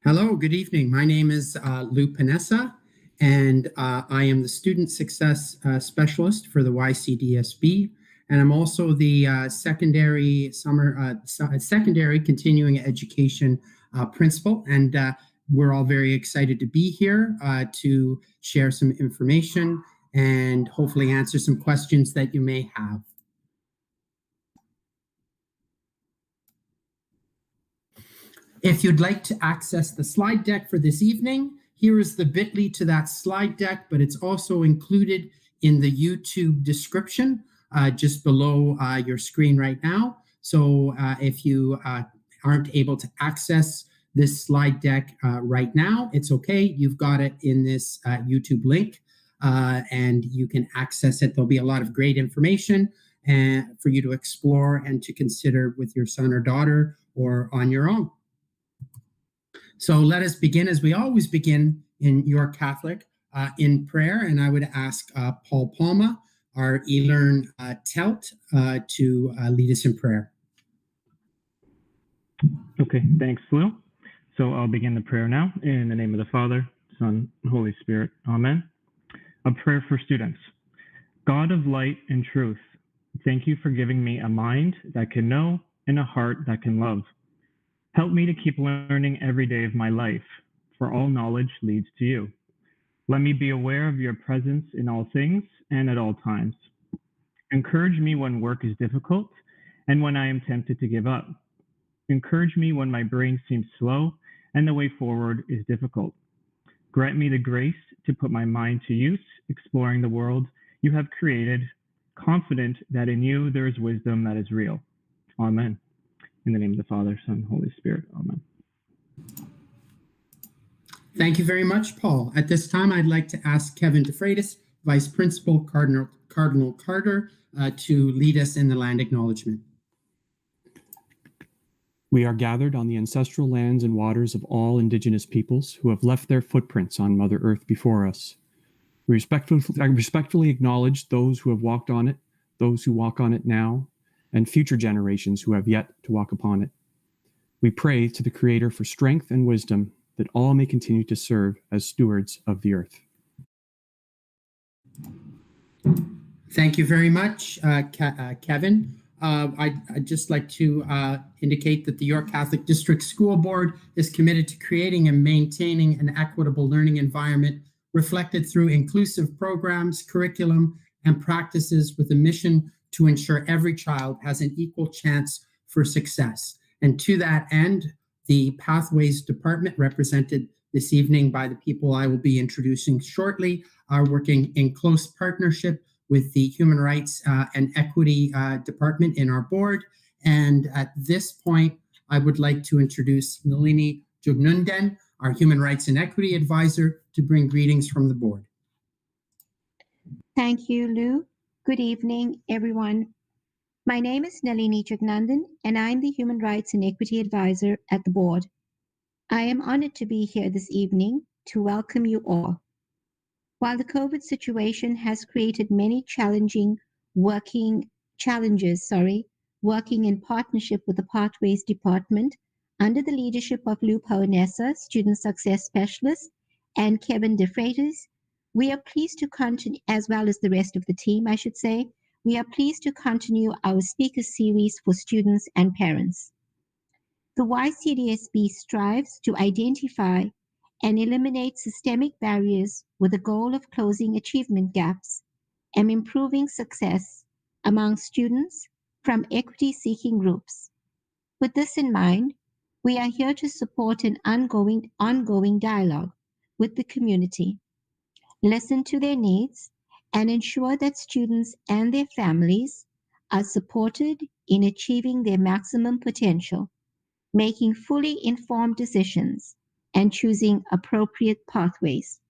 Hello, good evening. My name is Lou Panessa, and I am the Student Success Specialist for the YCDSB, and I'm also the secondary continuing education principal. And we're all very excited to be here to share some information and hopefully answer some questions that you may have. If you'd like to access the slide deck for this evening, here is the bit.ly to that slide deck, but it's also included in the YouTube description just below your screen right now. So if you aren't able to access this slide deck right now, it's okay. You've got it in this YouTube link and you can access it. There'll be a lot of great information for you to explore and to consider with your son or daughter or on your own. So let us begin, as we always begin in York Catholic, in prayer. And I would ask Paul Palma, our eLearn TELT, to lead us in prayer. Okay, thanks, Lou. So I'll begin the prayer now. In the name of the Father, Son, and Holy Spirit. Amen. A prayer for students. God of light and truth, thank you for giving me a mind that can know and a heart that can love. Help me to keep learning every day of my life, for all knowledge leads to you. Let me be aware of your presence in all things and at all times. Encourage me when work is difficult and when I am tempted to give up. Encourage me when my brain seems slow and the way forward is difficult. Grant me the grace to put my mind to use, exploring the world you have created, confident that in you there is wisdom that is real. Amen. In the name of the Father, Son, Holy Spirit. Amen. Thank you very much, Paul. At this time, I'd like to ask Kevin DeFreitas, Vice Principal Cardinal Carter, to lead us in the land acknowledgement. We are gathered on the ancestral lands and waters of all Indigenous peoples who have left their footprints on Mother Earth before us. We respectfully acknowledge those who have walked on it, those who walk on it now, and future generations who have yet to walk upon it. We pray to the Creator for strength and wisdom that all may continue to serve as stewards of the earth. Thank you very much, Kevin. I'd just like to indicate that the York Catholic District School Board is committed to creating and maintaining an equitable learning environment reflected through inclusive programs, curriculum, and practices with a mission to ensure every child has an equal chance for success. And to that end, the Pathways Department, represented this evening by the people I will be introducing shortly, are working in close partnership with the Human Rights and Equity Department in our board. And at this point, I would like to introduce Nalini Jugnundan, our Human Rights and Equity Advisor, to bring greetings from the board. Thank you, Lou. Good evening, everyone. My name is Nalini Jugnundan, and I'm the Human Rights and Equity Advisor at the board. I am honored to be here this evening to welcome you all. While the COVID situation has created many working in partnership with the Pathways Department under the leadership of Lou Panessa, Student Success Specialist, and Kevin DeFreitas, we are pleased to continue, as well as the rest of the team, I should say, we are pleased to continue our speaker series for students and parents. The YCDSB strives to identify and eliminate systemic barriers with the goal of closing achievement gaps and improving success among students from equity-seeking groups. With this in mind, we are here to support an ongoing dialogue with the community, listen to their needs, and ensure that students and their families are supported in achieving their maximum potential, making fully informed decisions, and choosing appropriate pathways.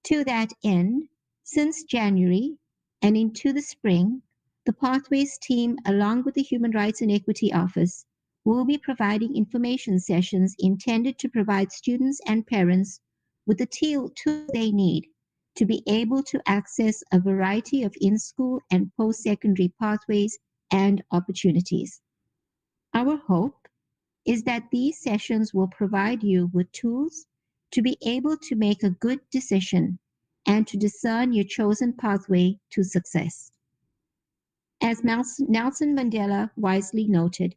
To that end, since January and into the spring, the Pathways team, along with the Human Rights and Equity Office, will be providing information sessions intended to provide students and parents with the tools they need to be able to access a variety of in-school and post-secondary pathways and opportunities. Our hope is that these sessions will provide you with tools to be able to make a good decision and to discern your chosen pathway to success. As Nelson Mandela wisely noted,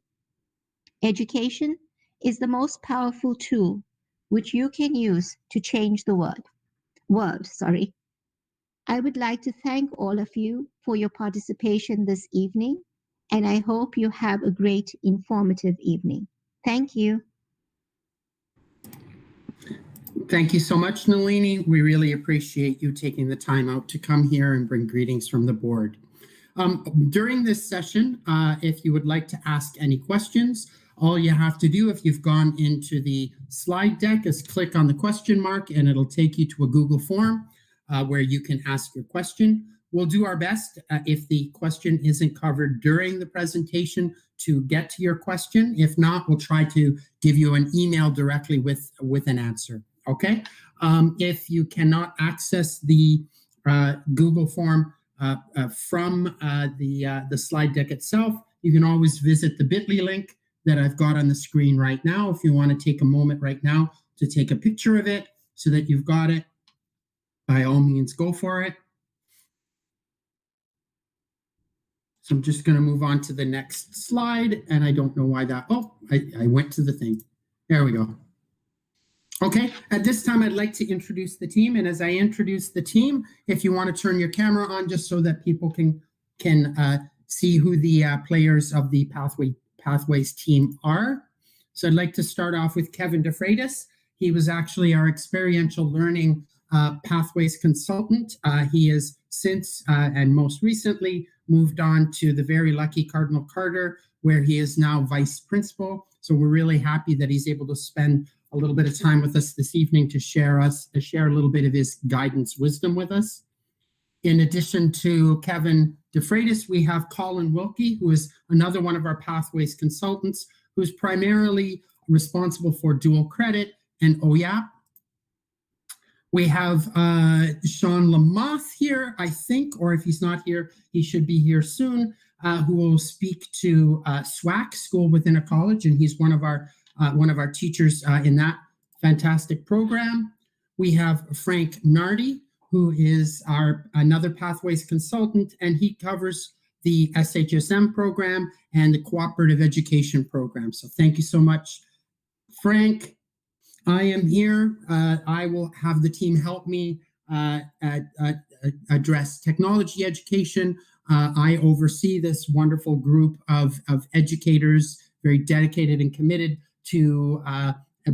education is the most powerful tool which you can use to change the world. I would like to thank all of you for your participation this evening, and I hope you have a great informative evening. Thank you. Thank you so much, Nalini. We really appreciate you taking the time out to come here and bring greetings from the board. During this session, if you would like to ask any questions, all you have to do if you've gone into the slide deck is click on the question mark and it'll take you to a Google form where you can ask your question. We'll do our best if the question isn't covered during the presentation to get to your question. If not, we'll try to give you an email directly with an answer, okay? If you cannot access the Google form from the slide deck itself, you can always visit the bit.ly link that I've got on the screen right now. If you want to take a moment right now to take a picture of it so that you've got it, by all means, go for it. So I'm just going to move on to the next slide, and I don't know why that, I went to the thing. There we go. Okay, at this time, I'd like to introduce the team, and as I introduce the team, if you want to turn your camera on just so that people can see who the players of the Pathways team are. So I'd like to start off with Kevin DeFreitas. He was actually our experiential learning Pathways consultant. He has since and most recently moved on to the very lucky Cardinal Carter, where he is now vice principal. So we're really happy that he's able to spend a little bit of time with us this evening to share a little bit of his guidance wisdom with us. In addition to Kevin DeFreitas, we have Colin Wilkie, who is another one of our Pathways consultants, who's primarily responsible for dual credit and OYAP. We have Sean Lamoth here, I think, or if he's not here, he should be here soon, who will speak to SWAC, School Within a College, and he's one of our teachers in that fantastic program. We have Frank Nardi, who is another Pathways consultant, and he covers the SHSM program and the cooperative education program. So thank you so much, Frank. I am here. I will have the team help me address technology education. I oversee this wonderful group of educators, very dedicated and committed to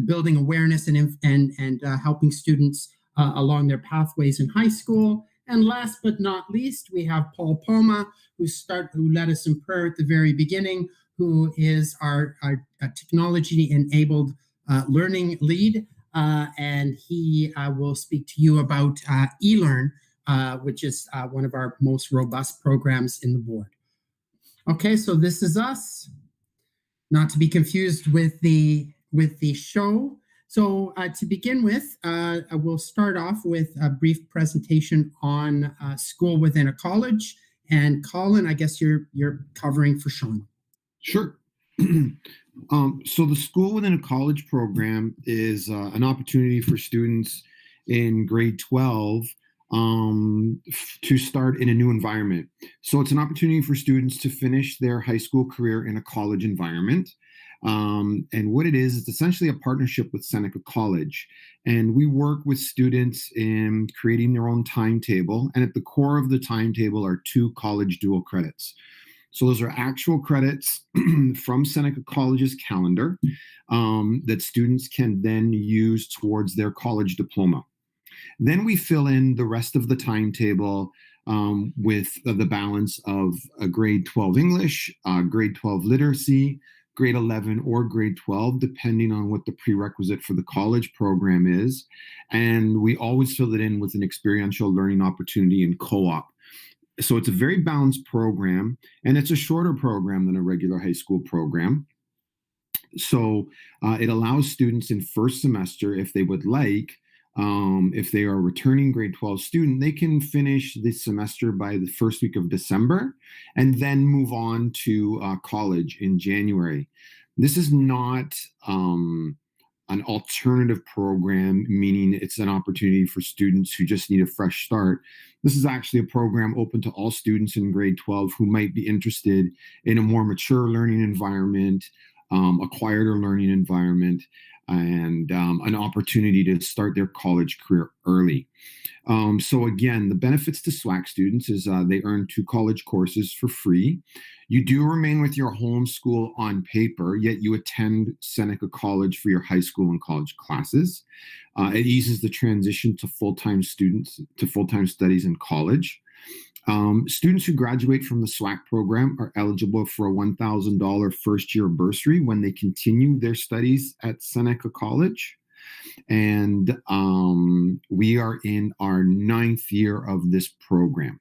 building awareness and helping students along their pathways in high school. And last but not least, we have Paul Palma, who led us in prayer at the very beginning, who is our technology-enabled learning lead, and he will speak to you about eLearn, which is one of our most robust programs in the board. Okay, so this is us, not to be confused with the show. So to begin with, we'll start off with a brief presentation on School Within a College. And Colin, I guess you're covering for Sean. Sure. So the School Within a College program is an opportunity for students in grade 12 to start in a new environment. So it's an opportunity for students to finish their high school career in a college environment. And what it is, it's essentially a partnership with Seneca College. And we work with students in creating their own timetable. And at the core of the timetable are 2 college dual credits. So those are actual credits from Seneca College's calendar that students can then use towards their college diploma. Then we fill in the rest of the timetable with the balance of a grade 12 English, grade 12 literacy, grade 11 or grade 12, depending on what the prerequisite for the college program is. And we always fill it in with an experiential learning opportunity in co-op. So it's a very balanced program, and it's a shorter program than a regular high school program. So it allows students in first semester, if they would like, if they are a returning grade 12 student, they can finish this semester by the first week of December and then move on to college in January. This is not an alternative program, meaning it's an opportunity for students who just need a fresh start. This is actually a program open to all students in grade 12 who might be interested in a more mature learning environment, a quieter learning environment, and an opportunity to start their college career early. So again, the benefits to SWAC students is they earn 2 college courses for free. You do remain with your home school on paper, yet you attend Seneca College for your high school and college classes. It eases the transition to full-time studies in college. Students who graduate from the SWAC program are eligible for a $1,000 first-year bursary when they continue their studies at Seneca College. And we are in our 9th year of this program.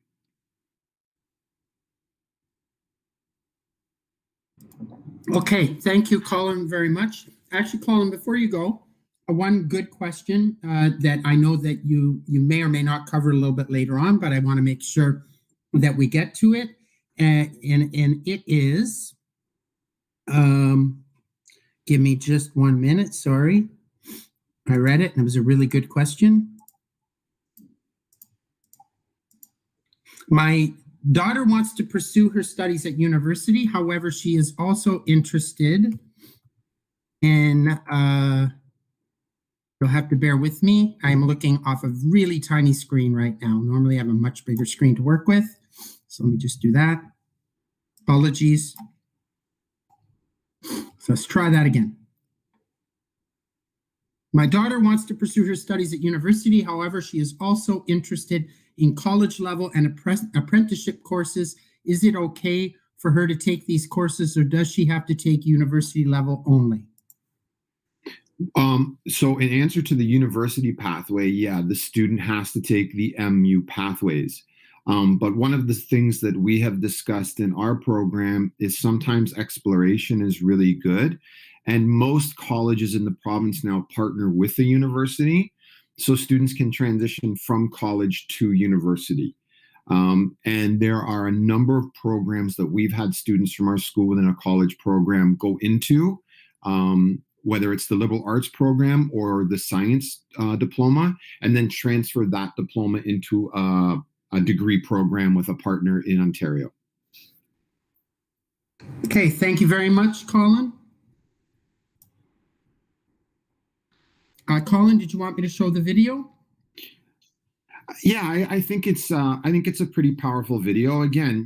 Okay, thank you, Colin, very much. Actually, Colin, before you go, one good question that I know that you may or may not cover a little bit later on, but I want to make sure that we get to it. And it is, give me just 1 minute, sorry. I read it and it was a really good question. My daughter wants to pursue her studies at university. However, she is also interested in, you'll have to bear with me. I'm looking off a really tiny screen right now. Normally I have a much bigger screen to work with. So let me just do that. Apologies. So let's try that again. My daughter wants to pursue her studies at university. However, she is also interested in college level and apprenticeship courses. Is it okay for her to take these courses, or does she have to take university level only? So in answer to the university pathway, yeah, the student has to take the MU pathways. But one of the things that we have discussed in our program is sometimes exploration is really good. And most colleges in the province now partner with the university, so students can transition from college to university. And there are a number of programs that we've had students from our school within a college program go into, whether it's the liberal arts program or the science diploma, and then transfer that diploma into a degree program with a partner in Ontario. Okay, thank you very much, Colin. Colin, did you want me to show the video? Yeah, I think it's a pretty powerful video. Again,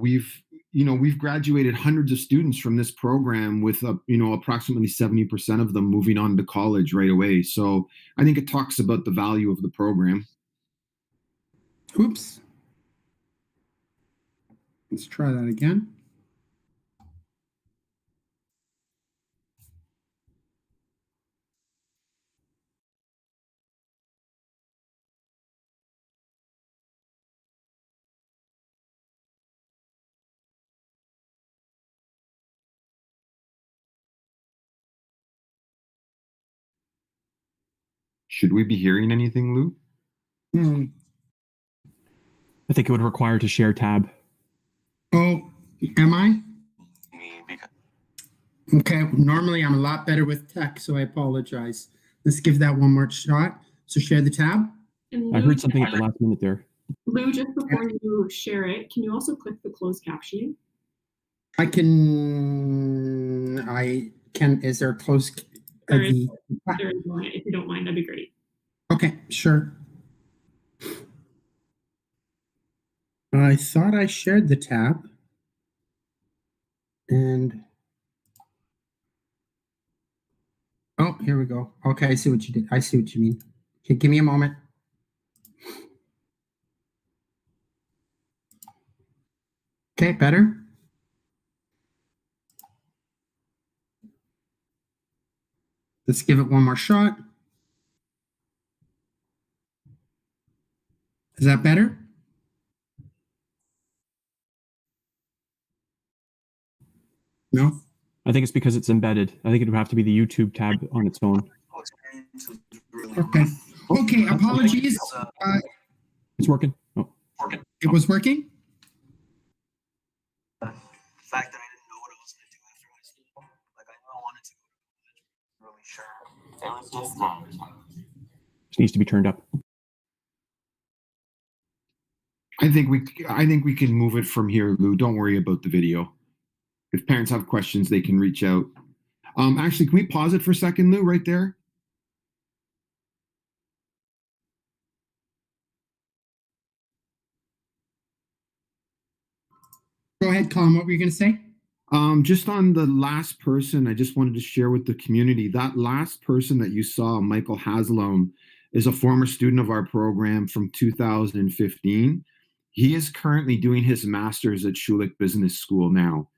we've graduated hundreds of students from this program with approximately 70% of them moving on to college right away. So I think it talks about the value of the program. Oops. Let's try that again. Should we be hearing anything, Lou? I think it would require to share tab. Oh, am I? Okay, normally I'm a lot better with tech, so I apologize. Let's give that one more shot. So share the tab. And I Lou, heard something at the last minute there. Lou, just before you share it, can you also click the closed captioning? I can, is there a close? There is one. If you don't mind, that'd be great. Okay, sure. I thought I shared the tab. And, oh, here we go. Okay, I see what you did. I see what you mean. Okay, give me a moment. Okay, better? Let's give it one more shot. Is that better? No? I think it's because it's embedded. I think it would have to be the YouTube tab on its own. Okay. Okay, apologies. It's working. Oh. It was working? The fact that I didn't know what I was going to do after high school. Like, I know Just needs to be turned up. I think we can move it from here, Lou. Don't worry about the video. If parents have questions, they can reach out. Actually, can we pause it for a second, Lou, right there? Go ahead, Colin. What were you going to say? Just on the last person, I just wanted to share with the community, that last person that you saw, Michael Haslam, is a former student of our program from 2015. He is currently doing his master's at Schulich Business School now.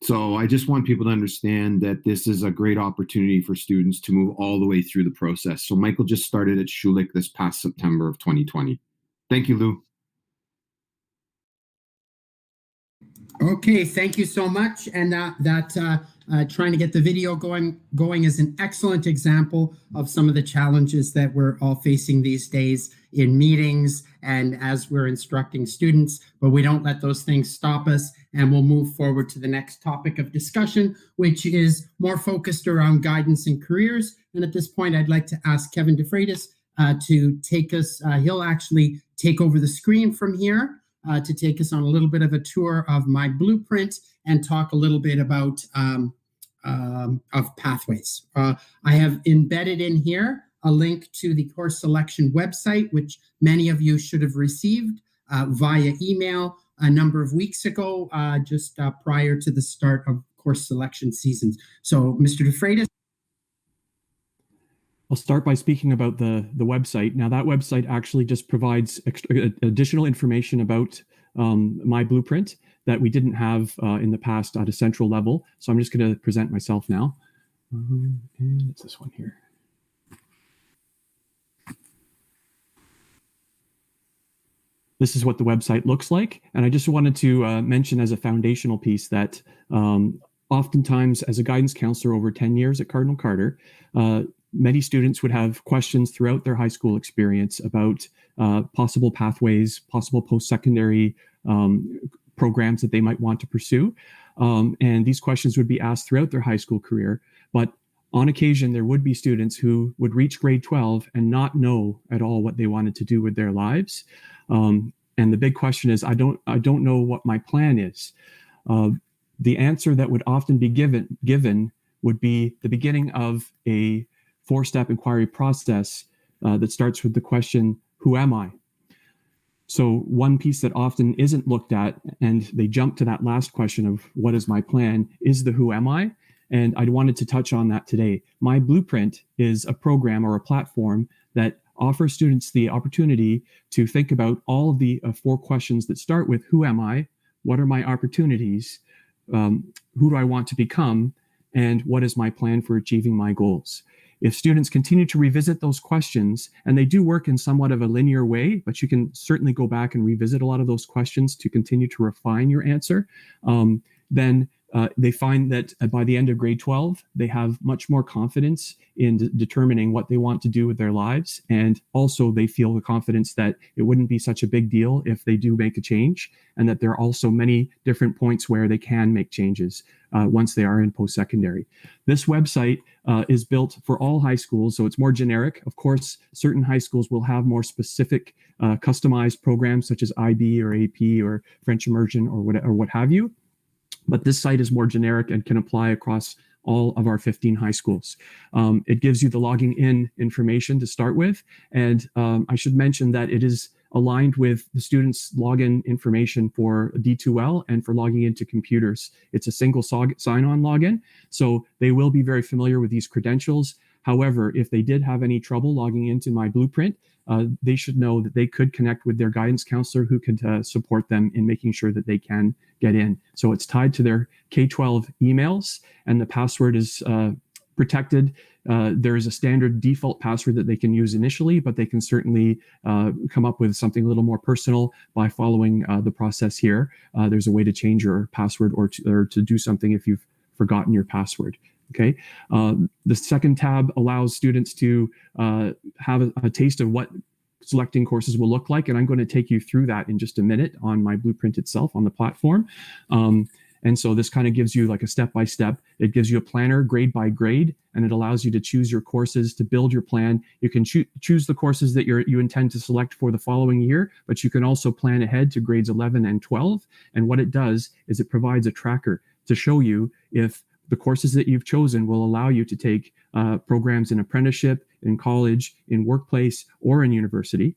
So I just want people to understand that this is a great opportunity for students to move all the way through the process. So Michael just started at Schulich this past September of 2020. Thank you, Lou. Okay, thank you so much. And trying to get the video going is an excellent example of some of the challenges that we're all facing these days in meetings and as we're instructing students, but we don't let those things stop us, and we'll move forward to the next topic of discussion, which is more focused around guidance and careers. And at this point, I'd like to ask Kevin DeFreitas to take us, he'll actually take over the screen from here to take us on a little bit of a tour of my blueprint and talk a little bit about of pathways. I have embedded in here a link to the course selection website, which many of you should have received via email a number of weeks ago, just prior to the start of course selection seasons. So, Mr. DeFreitas. I'll start by speaking about the website. Now, that website actually just provides additional information about my blueprint that we didn't have in the past at a central level. So I'm just going to present myself now. And it's this one here. This is what the website looks like. And I just wanted to mention as a foundational piece that oftentimes as a guidance counselor over 10 years at Cardinal Carter, many students would have questions throughout their high school experience about possible pathways, possible post-secondary programs that they might want to pursue. And these questions would be asked throughout their high school career. But on occasion, there would be students who would reach grade 12 and not know at all what they wanted to do with their lives. And the big question is, I don't know what my plan is. The answer that would often be given would be the beginning of a 4-step inquiry process that starts with the question, who am I? So one piece that often isn't looked at, and they jump to that last question of what is my plan, is the who am I? And I wanted to touch on that today. My blueprint is a program or a platform that offers students the opportunity to think about all of the 4 questions that start with who am I? What are my opportunities? Who do I want to become? And what is my plan for achieving my goals? If students continue to revisit those questions, and they do work in somewhat of a linear way, but you can certainly go back and revisit a lot of those questions to continue to refine your answer, then they find that by the end of grade 12, they have much more confidence in determining what they want to do with their lives. And also they feel the confidence that it wouldn't be such a big deal if they do make a change, and that there are also many different points where they can make changes once they are in post-secondary. This website is built for all high schools, so it's more generic. Of course, certain high schools will have more specific customized programs such as IB or AP or French Immersion or what have you. But this site is more generic and can apply across all of our 15 high schools. It gives you the logging in information to start with. And I should mention that it is aligned with the students' login information for D2L and for logging into computers. It's a single sign-on login, so they will be very familiar with these credentials. However, if they did have any trouble logging into my blueprint, they should know that they could connect with their guidance counselor who could support them in making sure that they can get in. So it's tied to their K-12 emails, and the password is protected. There is a standard default password that they can use initially, but they can certainly come up with something a little more personal by following the process here. There's a way to change your password or to do something if you've forgotten your password. Okay. The second tab allows students to have a taste of what selecting courses will look like. And I'm going to take you through that in just a minute on my blueprint itself on the platform. And so this kind of gives you like a step-by-step. It gives you a planner grade by grade, and it allows you to choose your courses to build your plan. You can choose the courses that you intend to select for the following year, but you can also plan ahead to grades 11 and 12. And what it does is it provides a tracker to show you if the courses that you've chosen will allow you to take programs in apprenticeship, in college, in workplace, or in university.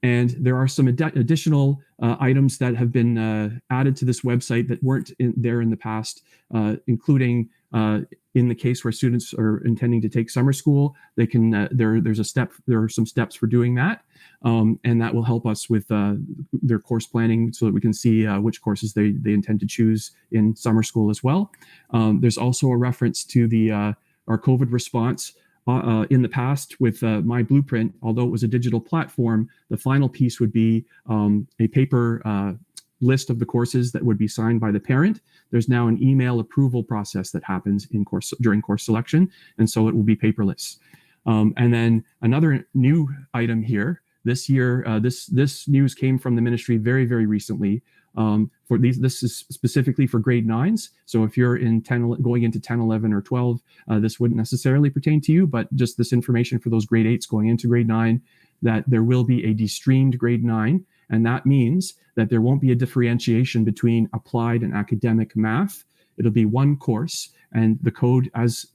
And there are some additional items that have been added to this website that weren't there in the past, including in the case where students are intending to take summer school, they can there are some steps for doing that, and that will help us with their course planning so that we can see which courses they intend to choose in summer school as well. There's also a reference to our COVID response. In the past with My Blueprint, although it was a digital platform, the final piece would be a paper list of the courses that would be signed by the parent. There's now an email approval process that happens during course selection, and so it will be paperless. And then another new item here this year, this news came from the ministry very, very recently. This is specifically for grade 9s. So if you're in going into 10, 11, or 12, this wouldn't necessarily pertain to you, but just this information for those grade 8s going into grade 9, that there will be a de-streamed grade 9. And that means that there won't be a differentiation between applied and academic math. It'll be one course, and the code as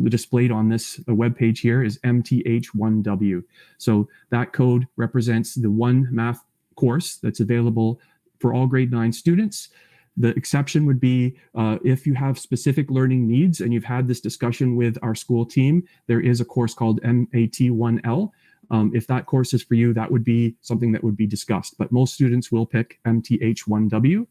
displayed on this webpage here is MTH1W. So that code represents the one math course that's available for all grade 9 students. The exception would be if you have specific learning needs and you've had this discussion with our school team, there is a course called MAT1L. If that course is for you, that would be something that would be discussed, but most students will pick MTH1W.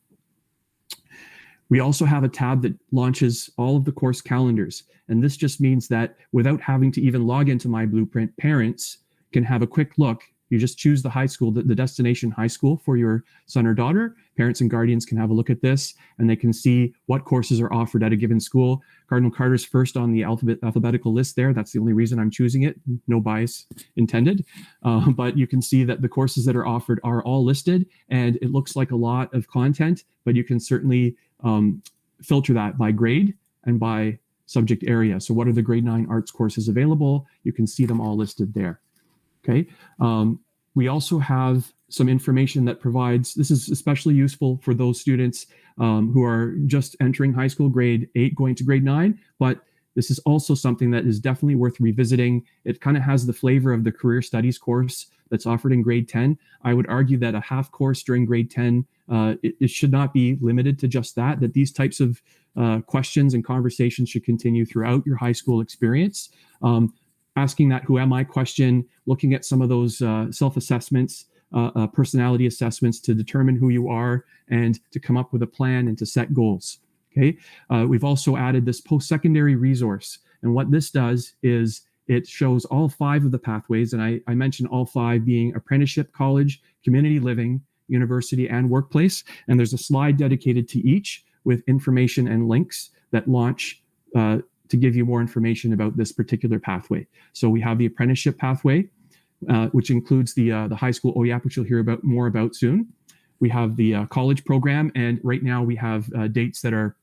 We also have a tab that launches all of the course calendars. And this just means that without having to even log into My Blueprint, parents can have a quick look. You just choose the high school, the destination high school for your son or daughter. Parents and guardians can have a look at this, and they can see what courses are offered at a given school. Cardinal Carter's first on the alphabetical list there. That's the only reason I'm choosing it. No bias intended. But you can see that the courses that are offered are all listed, and it looks like a lot of content, but you can certainly filter that by grade and by subject area. So what are the grade 9 arts courses available? You can see them all listed there. Okay. We also have some information that provides, this is especially useful for those students who are just entering high school, grade 8, going to grade 9, but this is also something that is definitely worth revisiting. It kind of has the flavor of the career studies course that's offered in grade 10. I would argue that a half course during grade 10, it should not be limited to just that these types of questions and conversations should continue throughout your high school experience. Asking that who am I question, looking at some of those self-assessments, personality assessments to determine who you are and to come up with a plan and to set goals. Okay. We've also added this post-secondary resource. And what this does is it shows all 5 of the pathways. And I mentioned all 5 being apprenticeship, college, community living, university, and workplace. And there's a slide dedicated to each with information and links that launch to give you more information about this particular pathway. So we have the apprenticeship pathway, which includes the high school OYAP, which you'll hear more about soon. We have the college program, and right now we have dates that are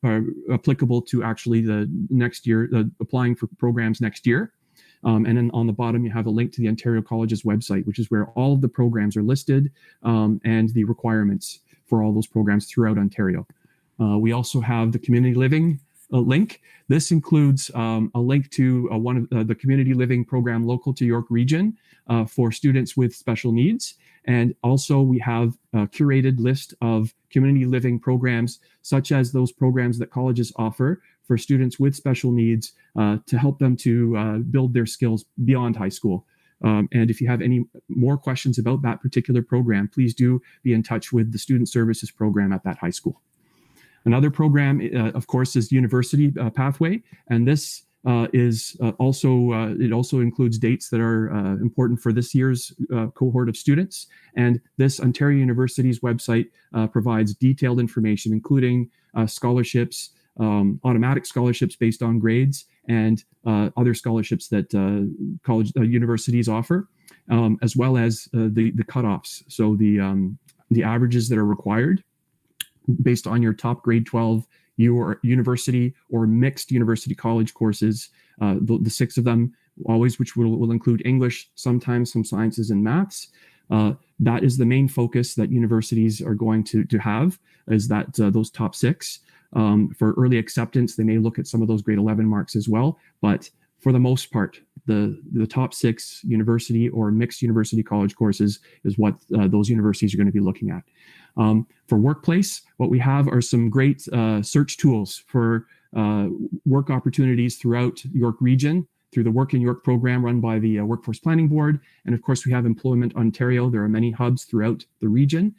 applicable to actually the next year, applying for programs next year. And then on the bottom, you have a link to the Ontario College's website, which is where all of the programs are listed and the requirements for all those programs throughout Ontario. We also have the community living link. This includes a link to one of the community living program local to York Region for students with special needs. And also we have a curated list of community living programs, such as those programs that colleges offer for students with special needs to help them to build their skills beyond high school. And if you have any more questions about that particular program, please do be in touch with the Student Services program at that high school. Another program, of course, is University Pathway, and this is it also includes dates that are important for this year's cohort of students. And this Ontario University's website provides detailed information, including scholarships, automatic scholarships based on grades, and other scholarships that universities offer, as well as the cutoffs. So the averages that are required based on your top grade 12 your university or mixed university college courses, the 6 of them always, which will include English, sometimes some sciences and maths. That is the main focus that universities are going to have, is that those top 6. For early acceptance, they may look at some of those grade 11 marks as well, but for the most part, the top 6 university or mixed university college courses is what those universities are going to be looking at. For workplace, what we have are some great search tools for work opportunities throughout York Region through the Work in York program run by the Workforce Planning Board. And of course, we have Employment Ontario. There are many hubs throughout the region.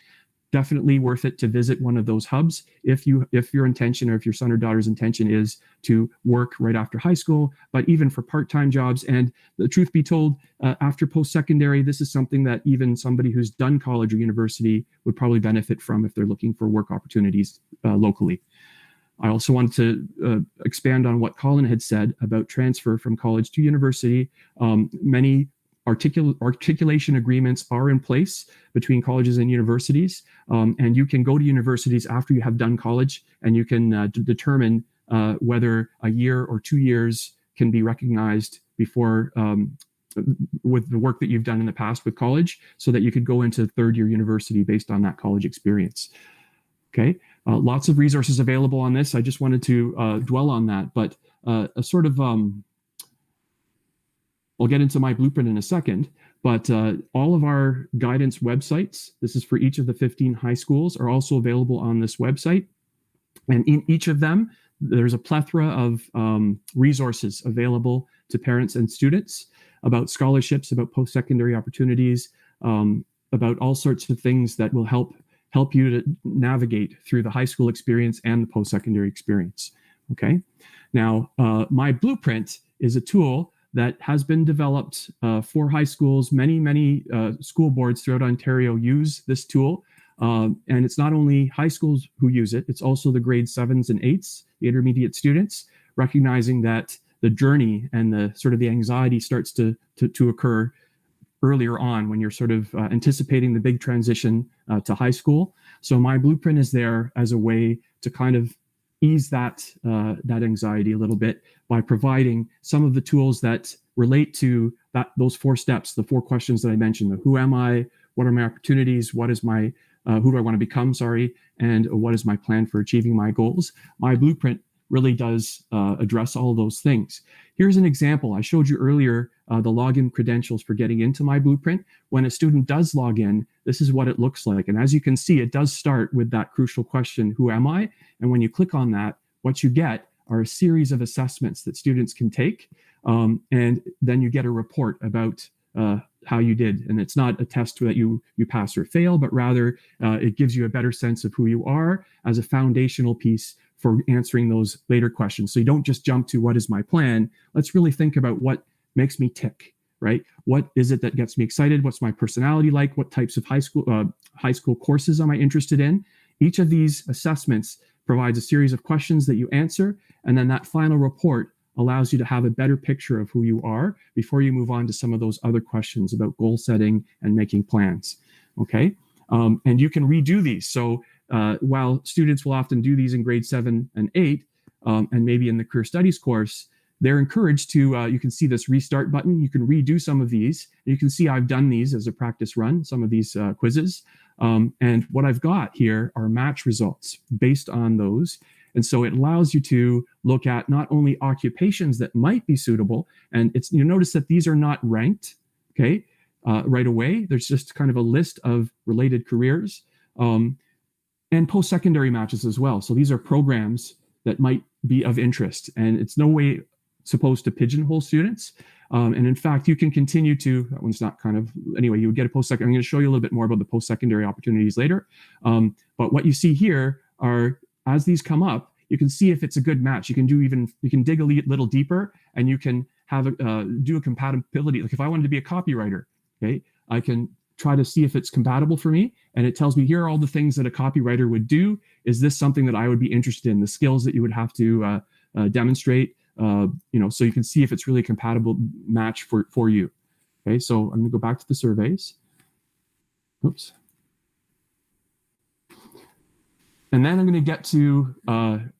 Definitely worth it to visit one of those hubs if your intention, or if your son or daughter's intention is to work right after high school, but even for part-time jobs. And the truth be told, after post-secondary, this is something that even somebody who's done college or university would probably benefit from if they're looking for work opportunities locally. I also wanted to expand on what Colin had said about transfer from college to university. Many articulation agreements are in place between colleges and universities, and you can go to universities after you have done college, and you can determine whether a year or 2 years can be recognized before with the work that you've done in the past with college, so that you could go into third-year university based on that college experience. Okay, lots of resources available on this. I just wanted to dwell on that, but a sort of I'll get into my blueprint in a second, but all of our guidance websites, this is for each of the 15 high schools, are also available on this website. And in each of them, there's a plethora of resources available to parents and students about scholarships, about post-secondary opportunities, about all sorts of things that will help you to navigate through the high school experience and the post-secondary experience. Okay. Now, my blueprint is a tool that has been developed for high schools. Many school boards throughout Ontario use this tool. And it's not only high schools who use it, it's also the grade 7s and 8s, the intermediate students, recognizing that the journey and the sort of the anxiety starts to occur earlier on when you're sort of anticipating the big transition to high school. So my blueprint is there as a way to kind of ease that anxiety a little bit by providing some of the tools that relate to those 4 steps, the 4 questions that I mentioned: the who am I, what are my opportunities, what is my who do I want to become, and what is my plan for achieving my goals. My blueprint really does address all of those things. Here's an example. I showed you earlier the login credentials for getting into my blueprint. When a student does log in, this is what it looks like. And as you can see, it does start with that crucial question, who am I? And when you click on that, what you get are a series of assessments that students can take. And then you get a report about how you did. And it's not a test that you pass or fail, but rather it gives you a better sense of who you are as a foundational piece for answering those later questions. So you don't just jump to what is my plan. Let's really think about what makes me tick, right? What is it that gets me excited? What's my personality like? What types of high school courses am I interested in? Each of these assessments provides a series of questions that you answer, and then that final report allows you to have a better picture of who you are before you move on to some of those other questions about goal setting and making plans. Okay, and you can redo these. So while students will often do these in grade 7 and 8, and maybe in the career studies course, they're encouraged to, you can see this restart button. You can redo some of these. You can see I've done these as a practice run, some of these quizzes. And what I've got here are match results based on those. And so it allows you to look at not only occupations that might be suitable, and you notice that these are not ranked, okay, right away. There's just kind of a list of related careers, and post-secondary matches as well. So these are programs that might be of interest, and it's no way supposed to pigeonhole students. And in fact, you can continue to, that one's not kind of, anyway, you would get a post-secondary. I'm going to show you a little bit more about the post-secondary opportunities later. But what you see here are, as these come up, you can see if it's a good match. You can dig a little deeper, and you can have do a compatibility. Like if I wanted to be a copywriter, okay, I can try to see if it's compatible for me. And it tells me here are all the things that a copywriter would do. Is this something that I would be interested in? The skills that you would have to demonstrate, so you can see if it's really a compatible match for you. Okay, so I'm going to go back to the surveys. Oops. And then I'm going to get to,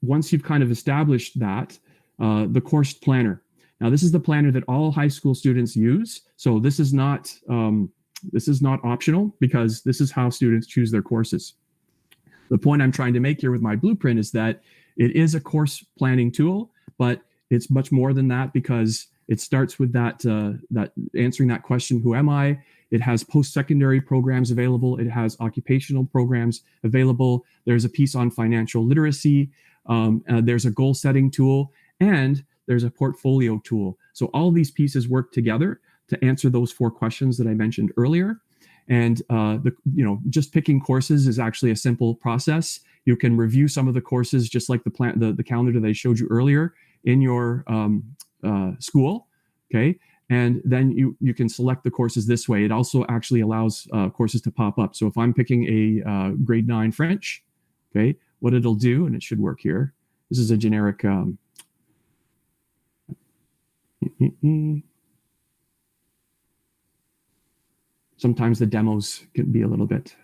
once you've kind of established that, the course planner. Now, this is the planner that all high school students use. So this is not optional, because this is how students choose their courses. The point I'm trying to make here with my blueprint is that it is a course planning tool, but it's much more than that, because it starts with that answering that question, who am I? It has post-secondary programs available. It has occupational programs available. There's a piece on financial literacy. There's a goal setting tool, and there's a portfolio tool. So all these pieces work together to answer those 4 questions that I mentioned earlier. And just picking courses is actually a simple process. You can review some of the courses, just like the calendar that I showed you earlier, in your school. Okay. And then you can select the courses this way. It also actually allows courses to pop up. So if I'm picking a grade 9 French, okay, what it'll do, and it should work here. This is a generic. Sometimes the demos can be a little bit.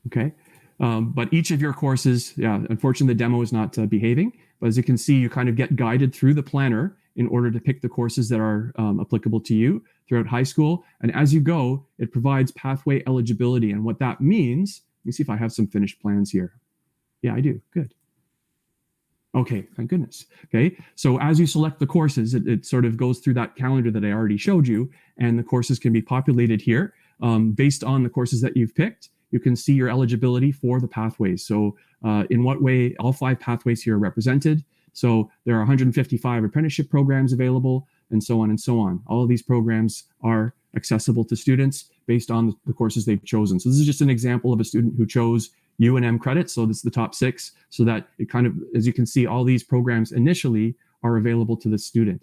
Okay. But each of your courses, unfortunately, the demo is not behaving. But as you can see, you kind of get guided through the planner in order to pick the courses that are applicable to you throughout high school. And as you go, it provides pathway eligibility. And what that means, let me see if I have some finished plans here. Yeah, I do. Good. Okay, thank goodness. Okay, so as you select the courses, it sort of goes through that calendar that I already showed you, and the courses can be populated here based on the courses that you've picked. You can see your eligibility for the pathways. So in what way all 5 pathways here are represented. So there are 155 apprenticeship programs available, and so on and so on. All of these programs are accessible to students based on the courses they've chosen. So this is just an example of a student who chose U&M credits. So this is the top 6, so that it kind of, as you can see, all these programs initially are available to the student.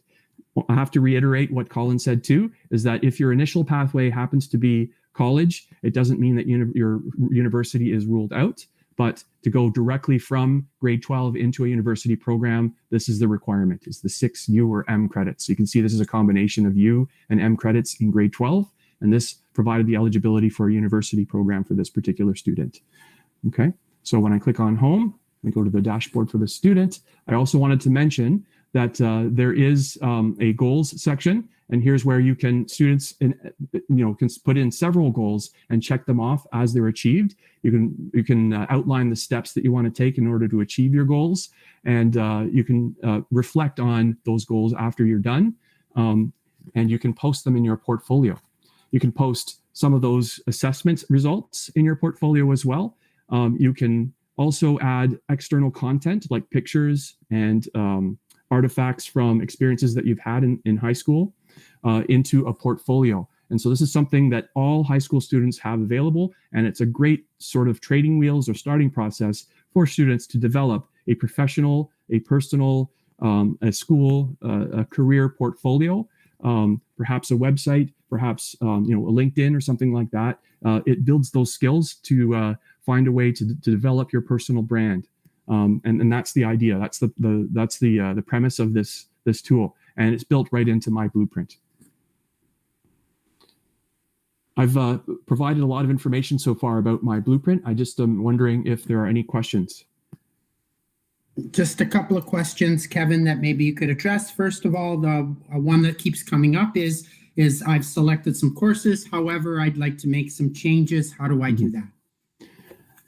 I have to reiterate what Colin said too, is that if your initial pathway happens to be college, it doesn't mean that your university is ruled out, but to go directly from grade 12 into a university program, this is the requirement. It's the 6 U or M credits. So you can see this is a combination of U and M credits in grade 12, and this provided the eligibility for a university program for this particular student. Okay, so when I click on home, I go to the dashboard for the student. I also wanted to mention that there is a goals section, and here's where students can put in several goals and check them off as they're achieved. You can outline the steps that you want to take in order to achieve your goals, and you can reflect on those goals after you're done, and you can post them in your portfolio. You can post some of those assessment results in your portfolio as well. You can also add external content like pictures and artifacts from experiences that you've had in high school into a portfolio. And so this is something that all high school students have available, and it's a great sort of trading wheels or starting process for students to develop a professional, a personal, a school, a career portfolio, perhaps a website, perhaps a LinkedIn or something like that. It builds those skills to find a way to develop your personal brand, and that's the idea. That's the premise of this tool, and it's built right into my blueprint. I've provided a lot of information so far about my blueprint. I just am wondering if there are any questions. Just a couple of questions, Kevin, that maybe you could address. First of all, the one that keeps coming up is I've selected some courses. However, I'd like to make some changes. How do I do that?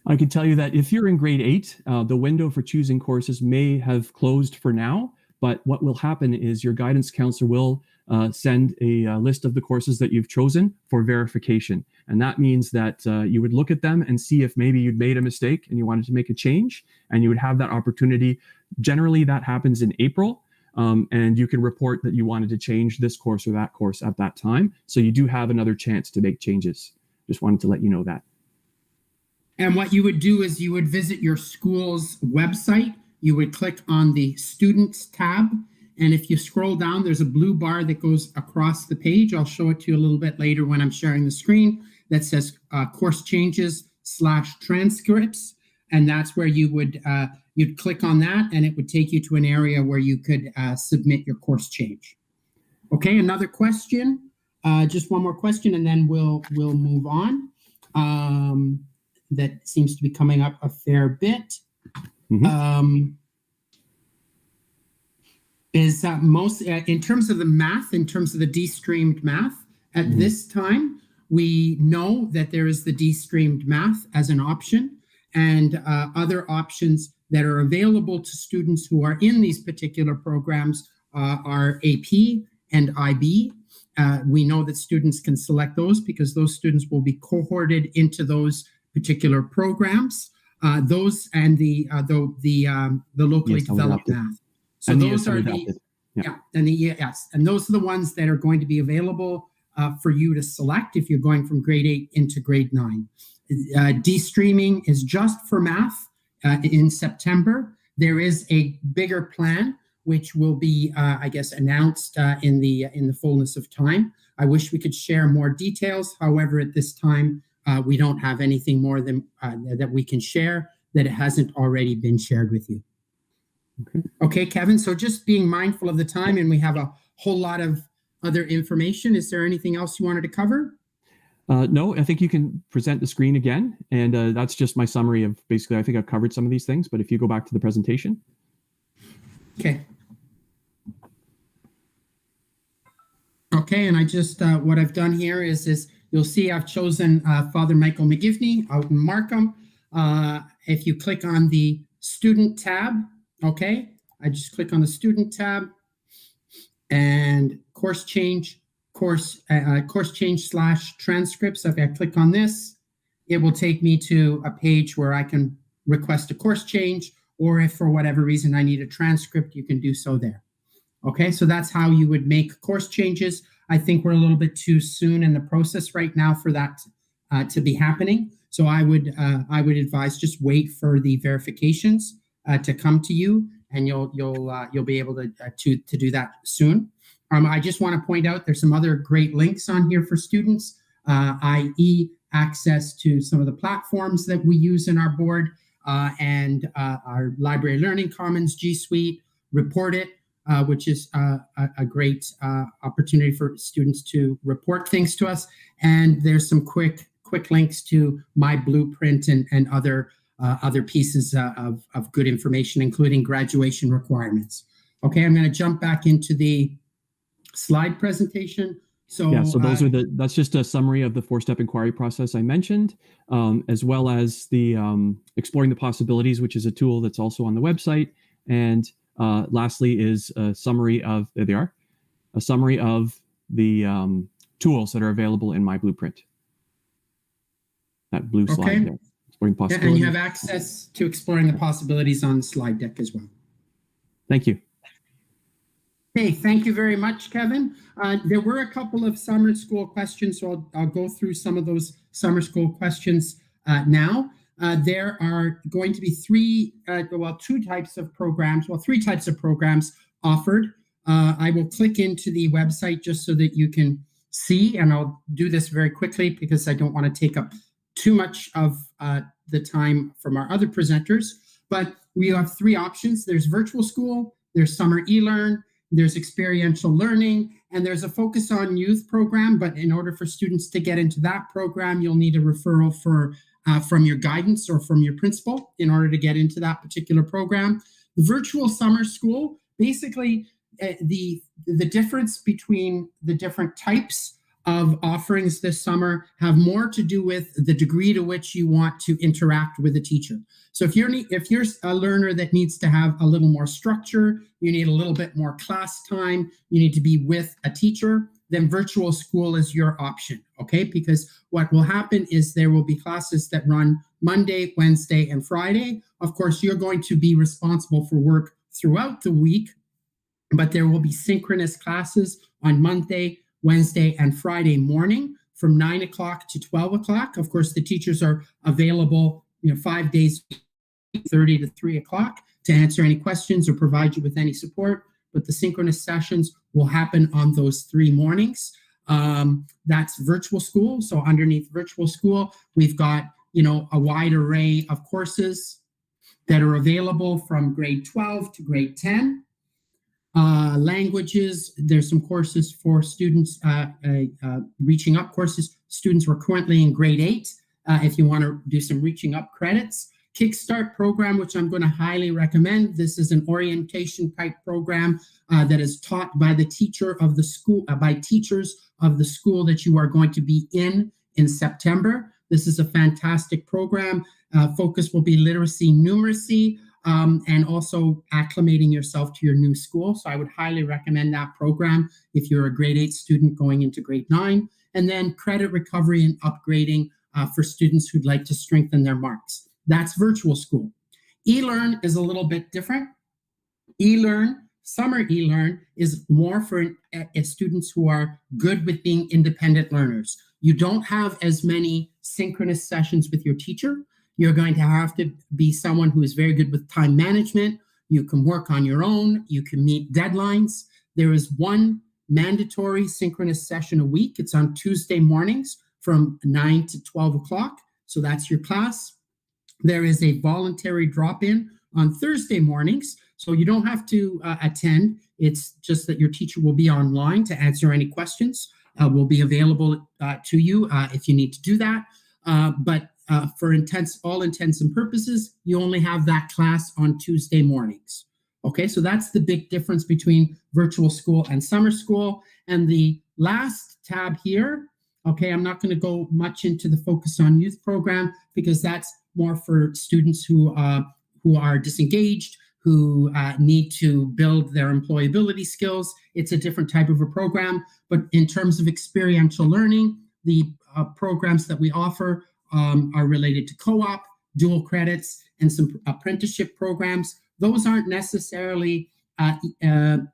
I can tell you that if you're in grade 8, the window for choosing courses may have closed for now, but what will happen is your guidance counselor will send a list of the courses that you've chosen for verification. And that means that you would look at them and see if maybe you'd made a mistake and you wanted to make a change, and you would have that opportunity. Generally, that happens in April, and you can report that you wanted to change this course or that course at that time. So you do have another chance to make changes. Just wanted to let you know that. And what you would do is you would visit your school's website. You would click on the Students tab. And if you scroll down, there's a blue bar that goes across the page. I'll show it to you a little bit later when I'm sharing the screen, that says course changes / transcripts. And that's where you would you'd click on that, and it would take you to an area where you could submit your course change. Okay, another question. Just one more question, and then we'll move on. that seems to be coming up a fair bit. Is most in terms of the math, in terms of the de-streamed math, at this time, we know that there is the de-streamed math as an option, and other options that are available to students who are in these particular programs are AP and IB. We know that students can select those because those students will be cohorted into those particular programs. Those and the locally developed math. So and those are the and those are the ones that are going to be available for you to select if you're going from grade 8 into grade 9. De-streaming is just for math in September. There is a bigger plan which will be, I guess, announced in the fullness of time. I wish we could share more details. However, at this time, we don't have anything more than that we can share that it hasn't already been shared with you. Okay, Kevin. So just being mindful of the time, and we have a whole lot of other information. Is there anything else you wanted to cover? No, I think you can present the screen again, and that's just my summary of basically, I think I've covered some of these things, but if you go back to the presentation. Okay. Okay, and I just, what I've done here is you'll see I've chosen Father Michael McGivney out in Markham. If you click on the student tab, okay, I just click on the student tab and course change / transcripts. If I click on this, it will take me to a page where I can request a course change, or if for whatever reason I need a transcript, you can do so there. Okay, so that's how you would make course changes. I think we're a little bit too soon in the process right now for that to be happening. So I would advise just wait for the verifications to come to you, and you'll be able to do that soon. I just want to point out there's some other great links on here for students, i.e. access to some of the platforms that we use in our board and our Library Learning Commons, G Suite, Report It, which is a great opportunity for students to report things to us. And there's some quick links to my blueprint and other pieces of good information, including graduation requirements. Okay, I'm going to jump back into the slide presentation. So those are that's just a summary of the 4-step inquiry process I mentioned, as well as the exploring the possibilities, which is a tool that's also on the website. And lastly is a summary of, there they are, a summary of the tools that are available in my blueprint. That blue slide there. Exploring possibilities. And you have access to exploring the possibilities on the slide deck as well. Thank you. Okay, thank you very much, Kevin. There were a couple of summer school questions, so I'll go through some of those summer school questions now. There are going to be three types of programs offered. I will click into the website just so that you can see, and I'll do this very quickly because I don't want to take up too much of the time from our other presenters. But we have three options. There's virtual school, there's summer eLearn, there's experiential learning, and there's a focus on youth program. But in order for students to get into that program, you'll need a referral from your guidance or from your principal in order to get into that particular program. The virtual summer school, basically the difference between the different types of offerings this summer have more to do with the degree to which you want to interact with a teacher. So if you're a learner that needs to have a little more structure, you need a little bit more class time, you need to be with a teacher, then virtual school is your option, okay? Because what will happen is there will be classes that run Monday, Wednesday, and Friday. Of course, you're going to be responsible for work throughout the week, but there will be synchronous classes on Monday, Wednesday, and Friday morning from 9 o'clock to 12 o'clock. Of course, the teachers are available 5 days, 30 to 3 o'clock to answer any questions or provide you with any support. But the synchronous sessions will happen on those 3 mornings. That's virtual school. So underneath virtual school, we've got, a wide array of courses that are available from grade 12 to grade 10. Languages, there's some courses for students, reaching up courses. Students were currently in grade 8 if you want to do some reaching up credits. Kickstart program, which I'm going to highly recommend. This is an orientation type program that is taught by the teacher of the school, by teachers of the school that you are going to be in September. This is a fantastic program. Focus will be literacy, numeracy, and also acclimating yourself to your new school. So I would highly recommend that program if you're a grade 8 student going into grade 9. And then credit recovery and upgrading for students who'd like to strengthen their marks. That's virtual school. eLearn is a little bit different. Summer eLearn is more for students who are good with being independent learners. You don't have as many synchronous sessions with your teacher. You're going to have to be someone who is very good with time management. You can work on your own. You can meet deadlines. There is one mandatory synchronous session a week. It's on Tuesday mornings from 9 to 12 o'clock. So that's your class. There is a voluntary drop-in on Thursday mornings, so you don't have to attend. It's just that your teacher will be online to answer any questions. Will be available to you if you need to do that. But for all intents and purposes, you only have that class on Tuesday mornings. Okay, so that's the big difference between virtual school and summer school. And the last tab here, okay, I'm not going to go much into the Focus on Youth program because that's more for students who are disengaged, who need to build their employability skills. It's a different type of a program. But in terms of experiential learning, the programs that we offer are related to co-op, dual credits, and some apprenticeship programs. Those aren't necessarily, you're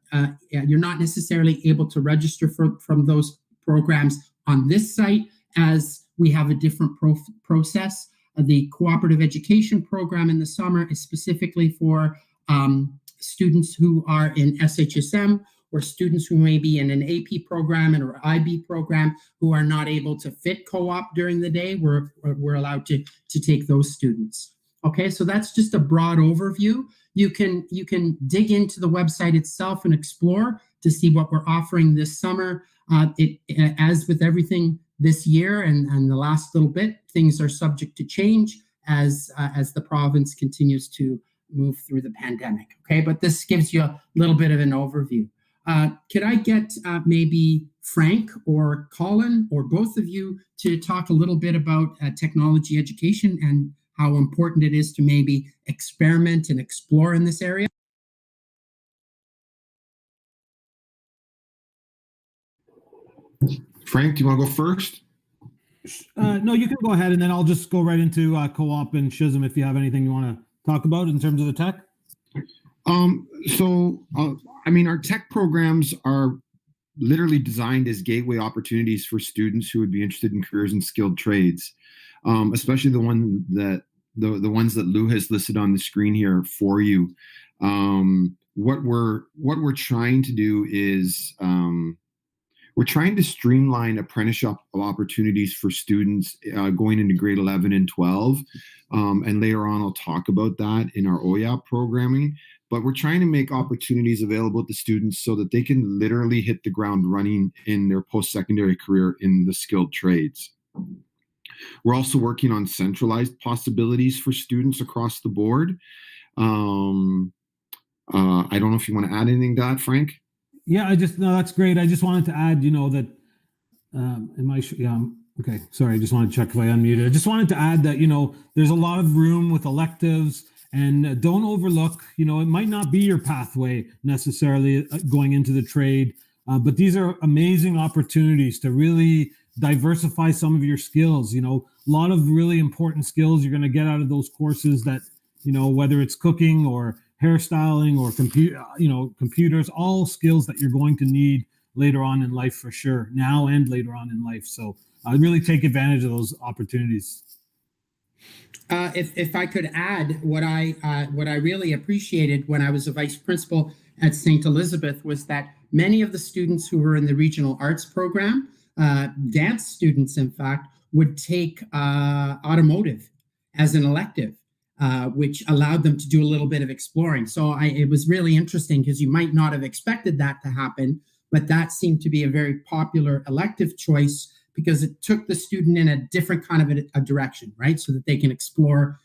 not necessarily able to register from those programs on this site, as we have a different process. The cooperative education program in the summer is specifically for students who are in SHSM or students who may be in an AP program or IB program who are not able to fit co-op during the day. We're allowed to take those students. Okay, so that's just a broad overview. You can dig into the website itself and explore to see what we're offering this summer. As with everything this year and the last little bit, things are subject to change as the province continues to move through the pandemic. Okay, but this gives you a little bit of an overview. Could I get maybe Frank or Colin or both of you to talk a little bit about technology education and how important it is to maybe experiment and explore in this area? Frank, do you want to go first? No, you can go ahead, and then I'll just go right into co-op and SHSM if you have anything you want to talk about in terms of the tech. Our tech programs are literally designed as gateway opportunities for students who would be interested in careers in skilled trades, especially the ones that Lou has listed on the screen here for you. What we're trying to do is we're trying to streamline apprenticeship opportunities for students going into grade 11 and 12. And later on, I'll talk about that in our OYAP programming. But we're trying to make opportunities available to students so that they can literally hit the ground running in their post-secondary career in the skilled trades. We're also working on centralized possibilities for students across the board. I don't know if you want to add anything to that, Frank? Yeah, that's great. I just wanted to add, that, okay. Sorry. I just wanted to check if I unmuted. I just wanted to add that, there's a lot of room with electives, and don't overlook, it might not be your pathway necessarily going into the trade, but these are amazing opportunities to really diversify some of your skills. A lot of really important skills you're going to get out of those courses that, whether it's cooking or hairstyling or computers, all skills that you're going to need later on in life for sure, now and later on in life. So really take advantage of those opportunities. If I could add, what I really appreciated when I was a vice principal at St. Elizabeth was that many of the students who were in the regional arts program, dance students, in fact, would take automotive as an elective. Which allowed them to do a little bit of exploring. So it was really interesting because you might not have expected that to happen, but that seemed to be a very popular elective choice because it took the student in a different kind of a direction, right? So that they can explore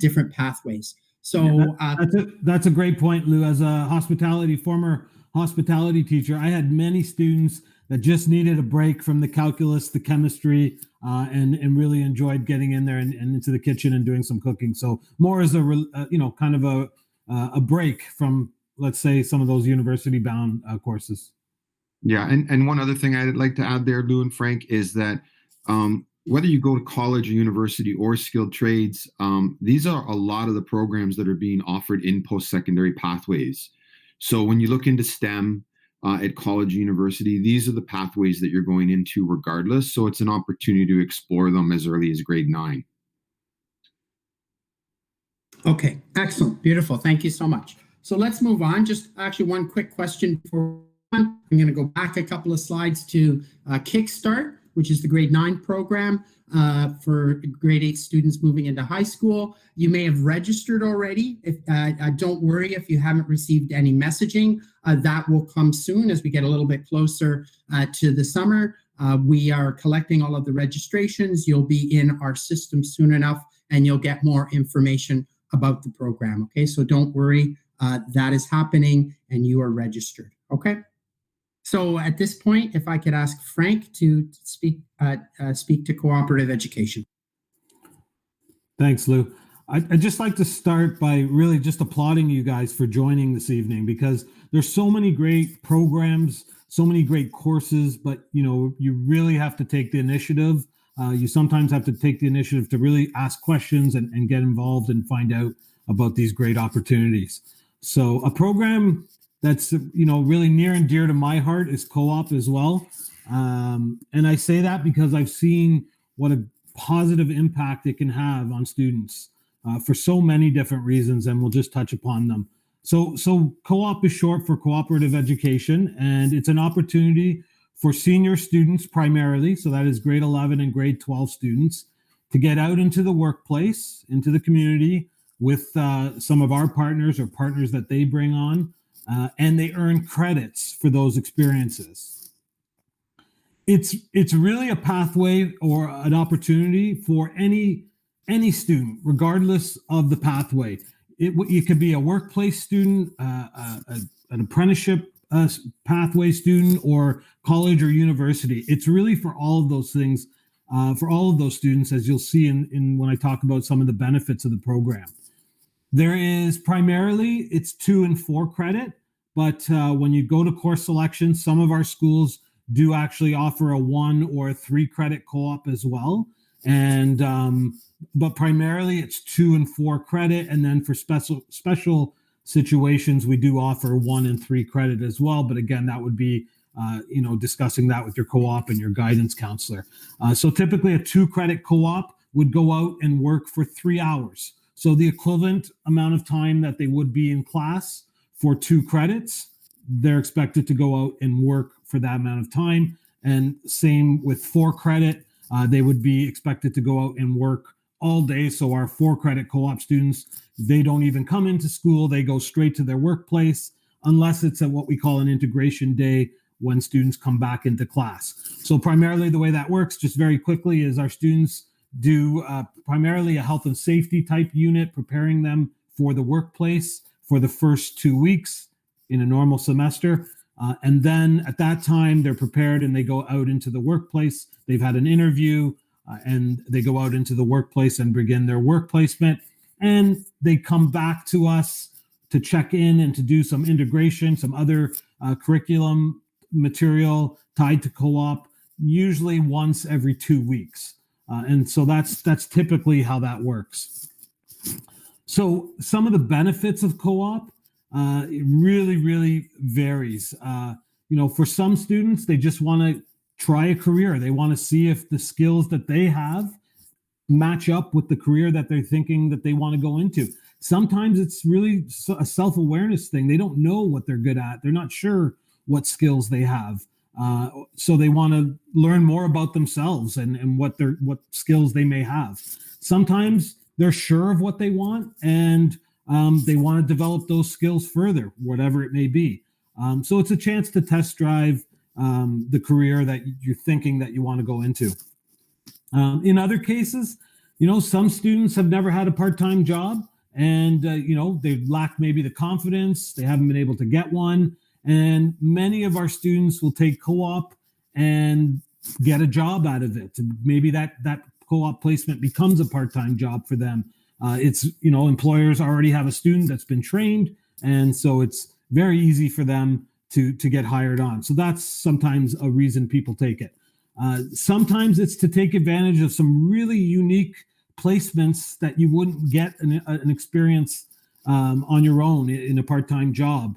different pathways. So that's a great point, Lou. As a former hospitality teacher, I had many students that just needed a break from the calculus, the chemistry, and really enjoyed getting in there and into the kitchen and doing some cooking. So more as kind of a break from, let's say, some of those university-bound courses. Yeah, and one other thing I'd like to add there, Lou and Frank, is that whether you go to college or university or skilled trades, these are a lot of the programs that are being offered in post-secondary pathways. So when you look into STEM at college, university, these are the pathways that you're going into regardless. So it's an opportunity to explore them as early as grade 9. Okay, excellent, beautiful. Thank you so much. So let's move on. Just actually one quick question for I'm going to go back a couple of slides to Kickstart, which is the grade 9 program for grade 8 students moving into high school. You may have registered already. Don't worry if you haven't received any messaging. That will come soon as we get a little bit closer to the summer. We are collecting all of the registrations. You'll be in our system soon enough, and you'll get more information about the program. Okay, so don't worry. That is happening, and you are registered. Okay. So at this point, if I could ask Frank to speak to cooperative education. Thanks, Lou. I'd just like to start by really just applauding you guys for joining this evening, because there's so many great programs, so many great courses, but you really have to take the initiative. You sometimes have to take the initiative to really ask questions and get involved and find out about these great opportunities. So a program that's really near and dear to my heart is co-op as well. And I say that because I've seen what a positive impact it can have on students for so many different reasons, and we'll just touch upon them. So co-op is short for cooperative education, and it's an opportunity for senior students primarily, so that is grade 11 and grade 12 students, to get out into the workplace, into the community with some of our partners or partners that they bring on. And they earn credits for those experiences. It's really a pathway or an opportunity for any student, regardless of the pathway. It could be a workplace student, an apprenticeship pathway student, or college or university. It's really for all of those things, for all of those students, as you'll see in when I talk about some of the benefits of the program. There is primarily, it's 2 and 4 credit, but when you go to course selection, some of our schools do actually offer a 1 or 3 credit co-op as well. And but primarily it's 2 and 4 credit. And then for special situations, we do offer 1 and 3 credit as well. But again, that would be discussing that with your co-op and your guidance counselor. So typically a 2 credit co-op would go out and work for 3 hours. So the equivalent amount of time that they would be in class for 2 credits, they're expected to go out and work for that amount of time. And same with 4 credit, they would be expected to go out and work all day. So our 4 credit co-op students, they don't even come into school. They go straight to their workplace, unless it's at what we call an integration day, when students come back into class. So primarily the way that works, just very quickly, is our students do primarily a health and safety type unit, preparing them for the workplace for the first 2 weeks in a normal semester. And then at that time, they're prepared and they go out into the workplace. They've had an interview and they go out into the workplace and begin their work placement. And they come back to us to check in and to do some integration, some other curriculum material tied to co-op, usually once every 2 weeks. And so that's typically how that works. So some of the benefits of co-op, it really, really varies. For some students, they just want to try a career. They want to see if the skills that they have match up with the career that they're thinking that they want to go into. Sometimes it's really a self-awareness thing. They don't know what they're good at. They're not sure what skills they have. So they want to learn more about themselves and what skills they may have. Sometimes they're sure of what they want and they want to develop those skills further, whatever it may be. So it's a chance to test drive the career that you're thinking that you want to go into. In other cases, some students have never had a part-time job, and they lack maybe the confidence, they haven't been able to get one, and many of our students will take co-op and get a job out of it. Maybe that co-op placement becomes a part-time job for them. It's employers already have a student that's been trained, and so it's very easy for them to get hired on. So that's sometimes a reason people take it. Sometimes it's to take advantage of some really unique placements that you wouldn't get an experience on your own in a part-time job.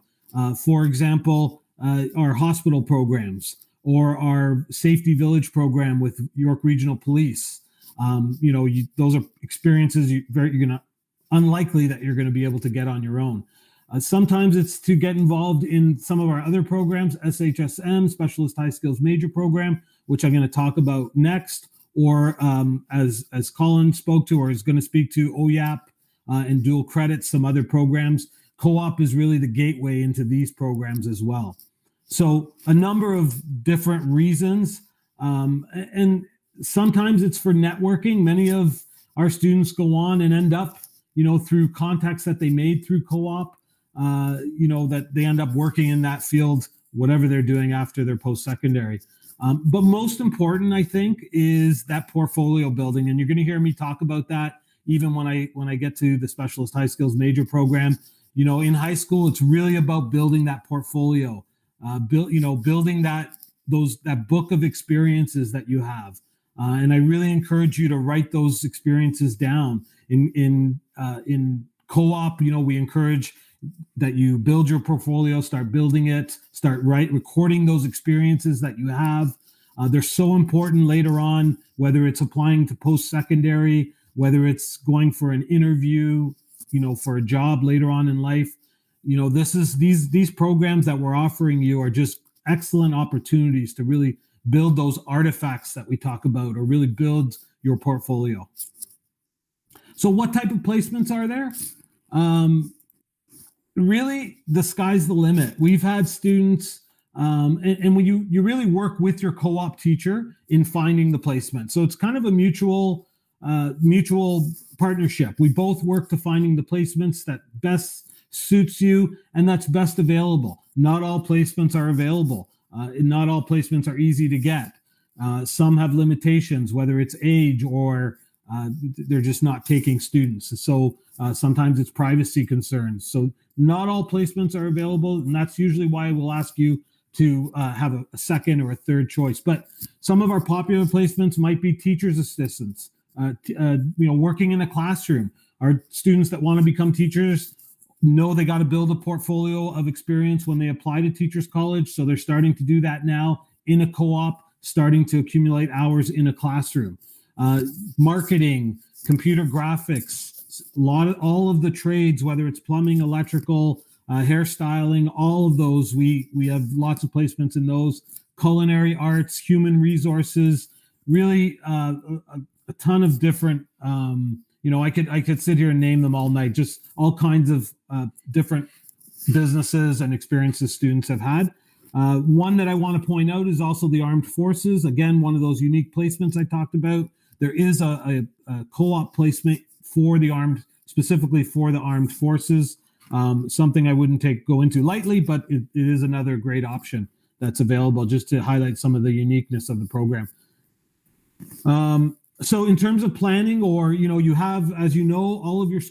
For example, our hospital programs or our Safety Village program with York Regional Police. Those are experiences unlikely that you're going to be able to get on your own. Sometimes it's to get involved in some of our other programs, SHSM, Specialist High Skills Major Program, which I'm going to talk about next, or as Colin spoke to or is going to speak to, OYAP and dual credit, some other programs. Co-op is really the gateway into these programs as well. So a number of different reasons, and sometimes it's for networking. Many of our students go on and end up, through contacts that they made through co-op, that they end up working in that field, whatever they're doing after their post-secondary. But most important, I think, is that portfolio building. And you're going to hear me talk about that even when I get to the Specialist High Skills Major Program. In high school, it's really about building that portfolio, building that book of experiences that you have. And I really encourage you to write those experiences down. In co-op, we encourage that you build your portfolio, start building it, start recording those experiences that you have. They're so important later on, whether it's applying to post-secondary, whether it's going for an interview, for a job later on in life. These programs that we're offering you are just excellent opportunities to really build those artifacts that we talk about, or really build your portfolio. So what type of placements are there? Really, the sky's the limit. We've had students, and when you really work with your co-op teacher in finding the placement. So it's kind of a mutual partnership. We both work to finding the placements that best suits you and that's best available. Not all placements are available. Not all placements are easy to get. Some have limitations, whether it's age or they're just not taking students. So sometimes it's privacy concerns. So not all placements are available, and that's usually why we'll ask you to have a second or a third choice. But some of our popular placements might be teacher's assistants, working in a classroom. Our students that want to become teachers know they got to build a portfolio of experience when they apply to Teachers College. So they're starting to do that now in a co-op, starting to accumulate hours in a classroom. Marketing, computer graphics, all of the trades, whether it's plumbing, electrical, hairstyling, all of those, we have lots of placements in those. Culinary arts, human resources, really a ton of different. I could sit here and name them all night. Just all kinds of different businesses and experiences students have had. One that I want to point out is also the Armed Forces. Again, one of those unique placements I talked about. There is a co-op placement specifically for the Armed Forces. Something I wouldn't go into lightly, but it is another great option that's available, just to highlight some of the uniqueness of the program. So in terms of planning, or, you have, as you know, all of your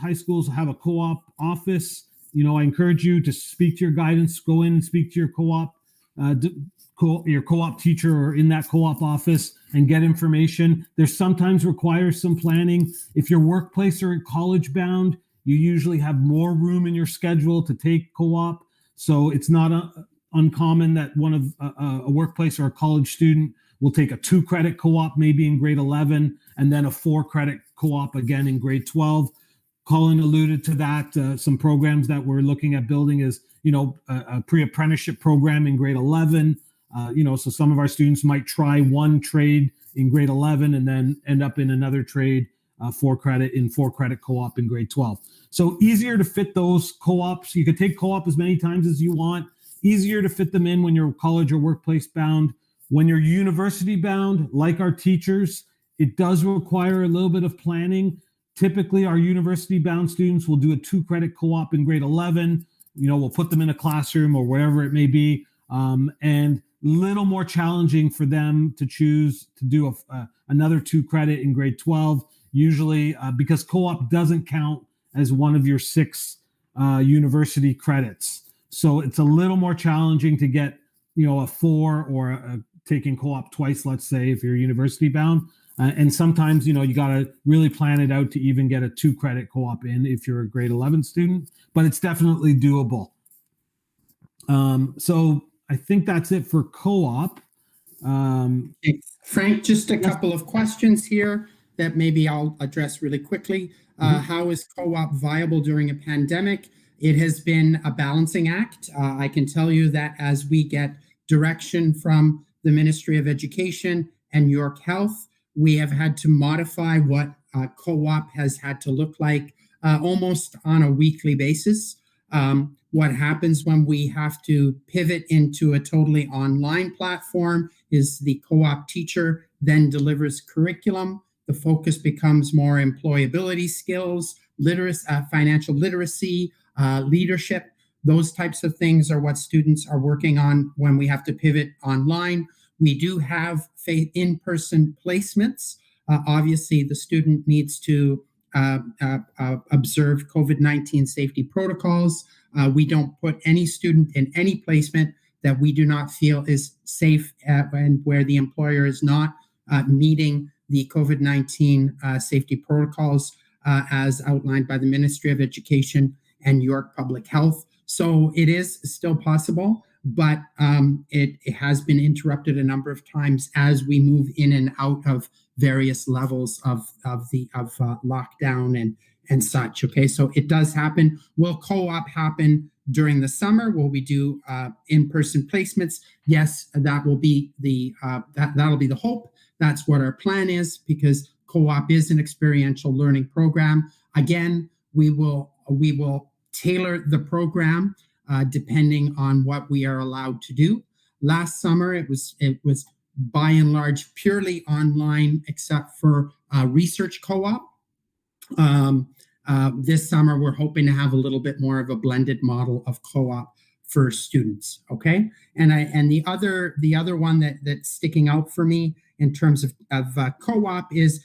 high schools have a co-op office. I encourage you to speak to your guidance, go in and speak to your co-op teacher or in that co-op office and get information. There's sometimes requires some planning. If your workplace are college bound, you usually have more room in your schedule to take co-op. So it's not uncommon that one of a workplace or a college student will take a 2-credit co-op maybe in grade 11 and then a 4-credit co-op again in grade 12. Colin alluded to that. Some programs that we're looking at building is, a pre-apprenticeship program in grade 11. So some of our students might try one trade in grade 11 and then end up in another trade, 4-credit co-op in grade 12. So easier to fit those co-ops. You could take co-op as many times as you want easier to fit them in when you're college or workplace bound. When you're university bound, like our teachers, it does require a little bit of planning. Typically, our university bound students will do a 2-credit co-op in grade 11. We'll put them in a classroom or wherever it may be, and little more challenging for them to choose to do another 2-credit in grade 12, usually because co-op doesn't count as one of your 6 university credits. So it's a little more challenging to get, a 4 or taking co-op twice, let's say, if you're university bound. And sometimes, you got to really plan it out to even get a 2-credit co-op in if you're a grade 11 student, but it's definitely doable. So I think that's it for co-op. Frank, just a couple of questions here that maybe I'll address really quickly. How is co-op viable during a pandemic? It has been a balancing act. I can tell you that as we get direction from the Ministry of Education and York Health, we have had to modify what co-op has had to look like almost on a weekly basis. What happens when we have to pivot into a totally online platform is the co-op teacher then delivers curriculum. The focus becomes more employability skills, financial literacy, leadership. Those types of things are what students are working on when we have to pivot online. We do have in-person placements. Obviously, the student needs to observe COVID-19 safety protocols. We don't put any student in any placement that we do not feel is safe and where the employer is not meeting the COVID-19 safety protocols as outlined by the Ministry of Education and York Public Health. So it is still possible, but it has been interrupted a number of times as we move in and out of various levels of lockdown and such. Okay, so it does happen. Will co-op happen during the summer? Will we do in-person placements? Yes, that will be that'll be the hope. That's what our plan is, because co-op is an experiential learning program. Again, we will tailor the program depending on what we are allowed to do. Last summer, it was by and large purely online, except for research co-op. This summer, we're hoping to have a little bit more of a blended model of co-op for students. Okay, and the other one that's sticking out for me in terms of co-op is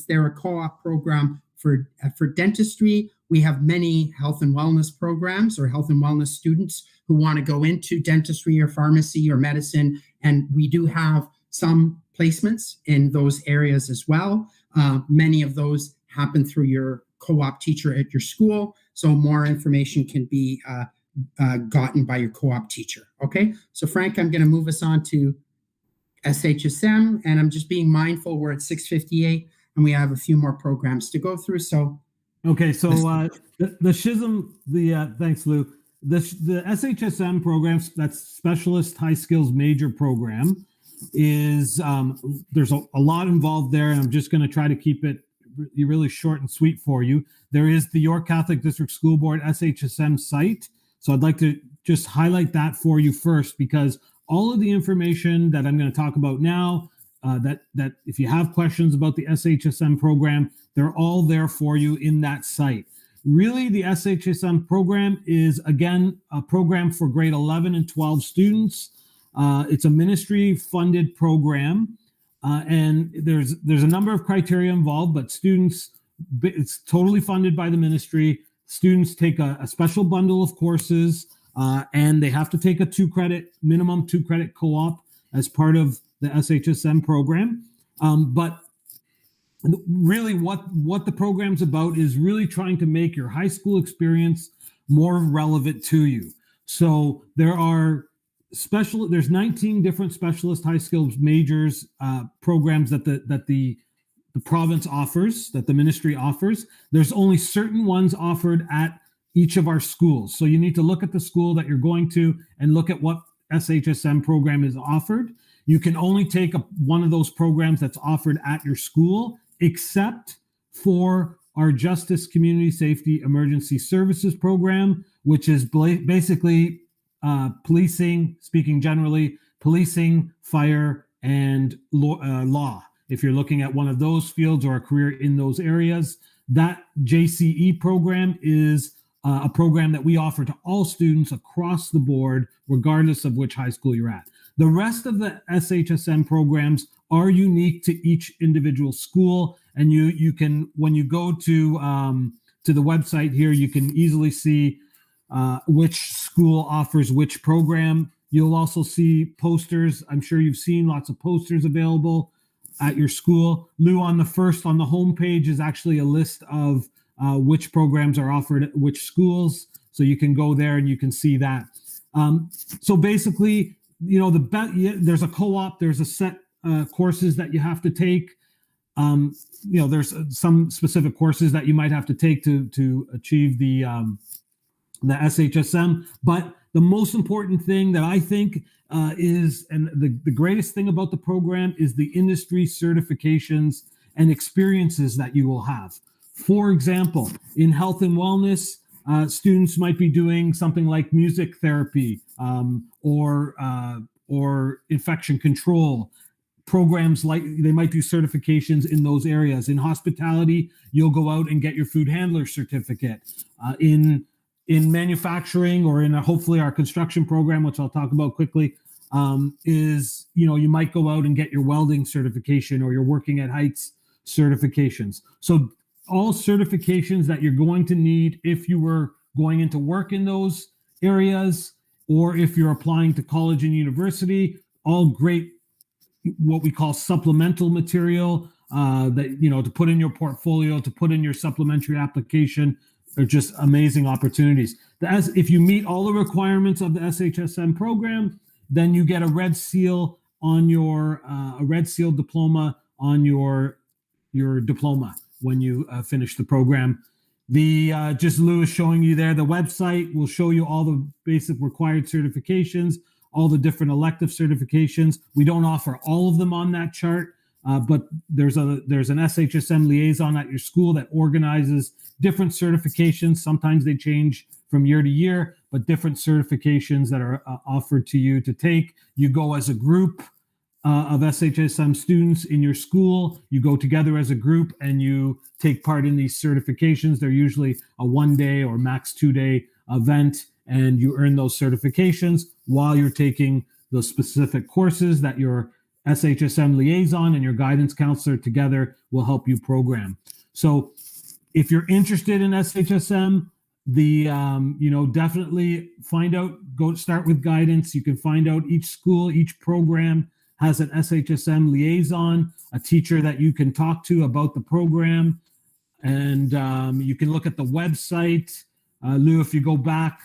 there a co-op program for dentistry? We have many health and wellness programs or health and wellness students who want to go into dentistry or pharmacy or medicine, and we do have some placements in those areas as well. Many of those happen through your co-op teacher at your school, so more information can be gotten by your co-op teacher. Okay, so Frank, I'm going to move us on to SHSM, and I'm just being mindful we're at 6:58 and we have a few more programs to go through. So okay, so the SHSM, thanks, Lou. The SHSM program, that's Specialist High Skills Major Program, is there's a lot involved there, and I'm just going to try to keep it really short and sweet for you. There is the York Catholic District School Board SHSM site, so I'd like to just highlight that for you first, because all of the information that I'm going to talk about now, that if you have questions about the SHSM program, they're all there for you in that site. Really, the SHSM program is, again, a program for grade 11 and 12 students. It's a ministry-funded program, and there's a number of criteria involved, but students, it's totally funded by the ministry. Students take a special bundle of courses, and they have to take a minimum 2-credit co-op as part of the SHSM program. But really what the program's about is really trying to make your high school experience more relevant to you. So there's 19 different specialist high skills majors programs that the province offers, that the ministry offers. There's only certain ones offered at each of our schools. So you need to look at the school that you're going to and look at what SHSM program is offered. You can only take one of those programs that's offered at your school, except for our Justice Community Safety Emergency Services program, which is basically policing, speaking generally, policing, fire, and law. If you're looking at one of those fields or a career in those areas, that JCE program is a program that we offer to all students across the board, regardless of which high school you're at. The rest of the SHSM programs are unique to each individual school, and you can, when you go to the website here, you can easily see which school offers which program. You'll also see posters. I'm sure you've seen lots of posters available at your school. Lou, on the homepage is actually a list of which programs are offered at which schools. So you can go there and you can see that. So basically, there's a co-op, there's a set courses that you have to take. There's some specific courses that you might have to take to achieve the SHSM. But the most important thing that I think is, and the greatest thing about the program, is the industry certifications and experiences that you will have. For example, in health and wellness, students might be doing something like music therapy or infection control. Programs like they might do certifications in those areas. In hospitality, you'll go out and get your food handler certificate. In manufacturing, or in hopefully our construction program, which I'll talk about quickly, you might go out and get your welding certification or your working at heights certifications. So all certifications that you're going to need if you were going into work in those areas, or if you're applying to college and university, all great, what we call supplemental material to put in your portfolio, to put in your supplementary application. They're just amazing opportunities. If you meet all the requirements of the SHSM program, then you get a red seal on a red seal diploma on your diploma when you finish the program. Just Lou is showing you there. The website will show you all the basic required certifications, all the different elective certifications. We don't offer all of them on that chart, but there's an SHSM liaison at your school that organizes different certifications. Sometimes they change from year to year, but different certifications that are offered to you to take. You go as a group of SHSM students in your school. You go together as a group and you take part in these certifications. They're usually a 1-day or max 2-day event, and you earn those certifications while you're taking those specific courses that your SHSM liaison and your guidance counselor together will help you program. So if you're interested in SHSM, definitely start with guidance. You can find out each school, each program has an SHSM liaison, a teacher that you can talk to about the program. And you can look at the website. Lou, if you go back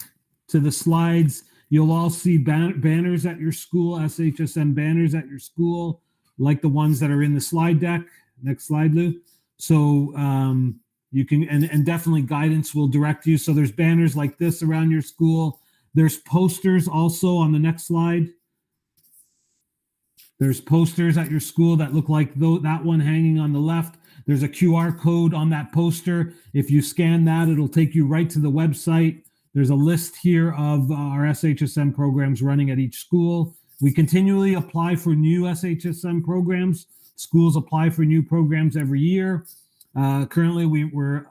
to the slides, you'll all see banners at your school, SHSM banners at your school, like the ones that are in the slide deck. Next slide, Lou. So you can, and definitely guidance will direct you. So there's banners like this around your school. There's posters also on the next slide. There's posters at your school that look like that one hanging on the left. There's a QR code on that poster. If you scan that, it'll take you right to the website. There's a list here of our SHSM programs running at each school. We continually apply for new SHSM programs. Schools apply for new programs every year. Currently, we're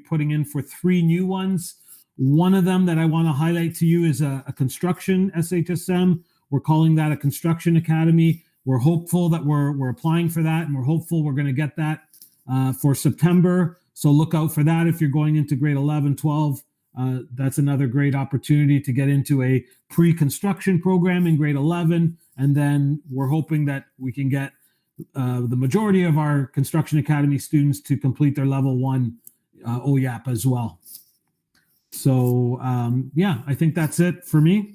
putting in for 3 new ones. One of them that I want to highlight to you is a construction SHSM. We're calling that a construction academy. We're hopeful that we're applying for that, and we're hopeful we're going to get that for September. So look out for that if you're going into grade 11, 12. That's another great opportunity to get into a pre-construction program in grade 11. And then we're hoping that we can get the majority of our Construction Academy students to complete their level 1 OYAP as well. So I think that's it for me.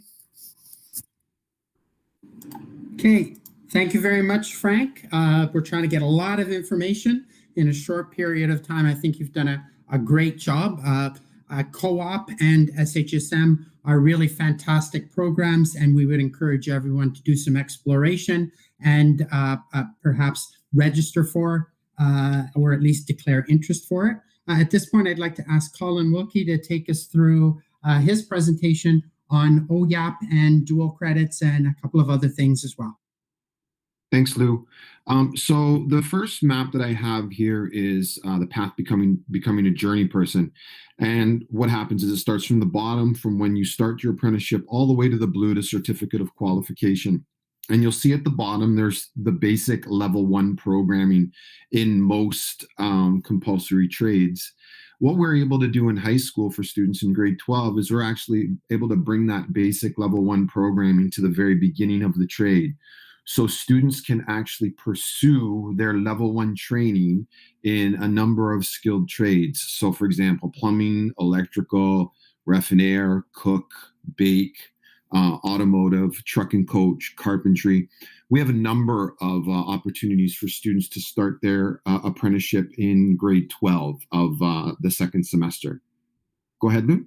Okay, thank you very much, Frank. We're trying to get a lot of information in a short period of time. I think you've done a great job. Co-op and SHSM are really fantastic programs, and we would encourage everyone to do some exploration and perhaps register for or at least declare interest for it. At this point, I'd like to ask Colin Wilkie to take us through his presentation on OYAP and dual credits and a couple of other things as well. Thanks, Lou. So the first map that I have here is the path becoming a journey person. And what happens is it starts from the bottom, from when you start your apprenticeship, all the way to the blue, to certificate of qualification. And you'll see at the bottom, there's the basic level 1 programming in most compulsory trades. What we're able to do in high school for students in grade 12 is we're actually able to bring that basic level 1 programming to the very beginning of the trade. So students can actually pursue their level 1 training in a number of skilled trades. So for example, plumbing, electrical, ref and air, cook, bake, automotive, truck and coach, carpentry. We have a number of opportunities for students to start their apprenticeship in grade 12 of the second semester. Go ahead, Lou.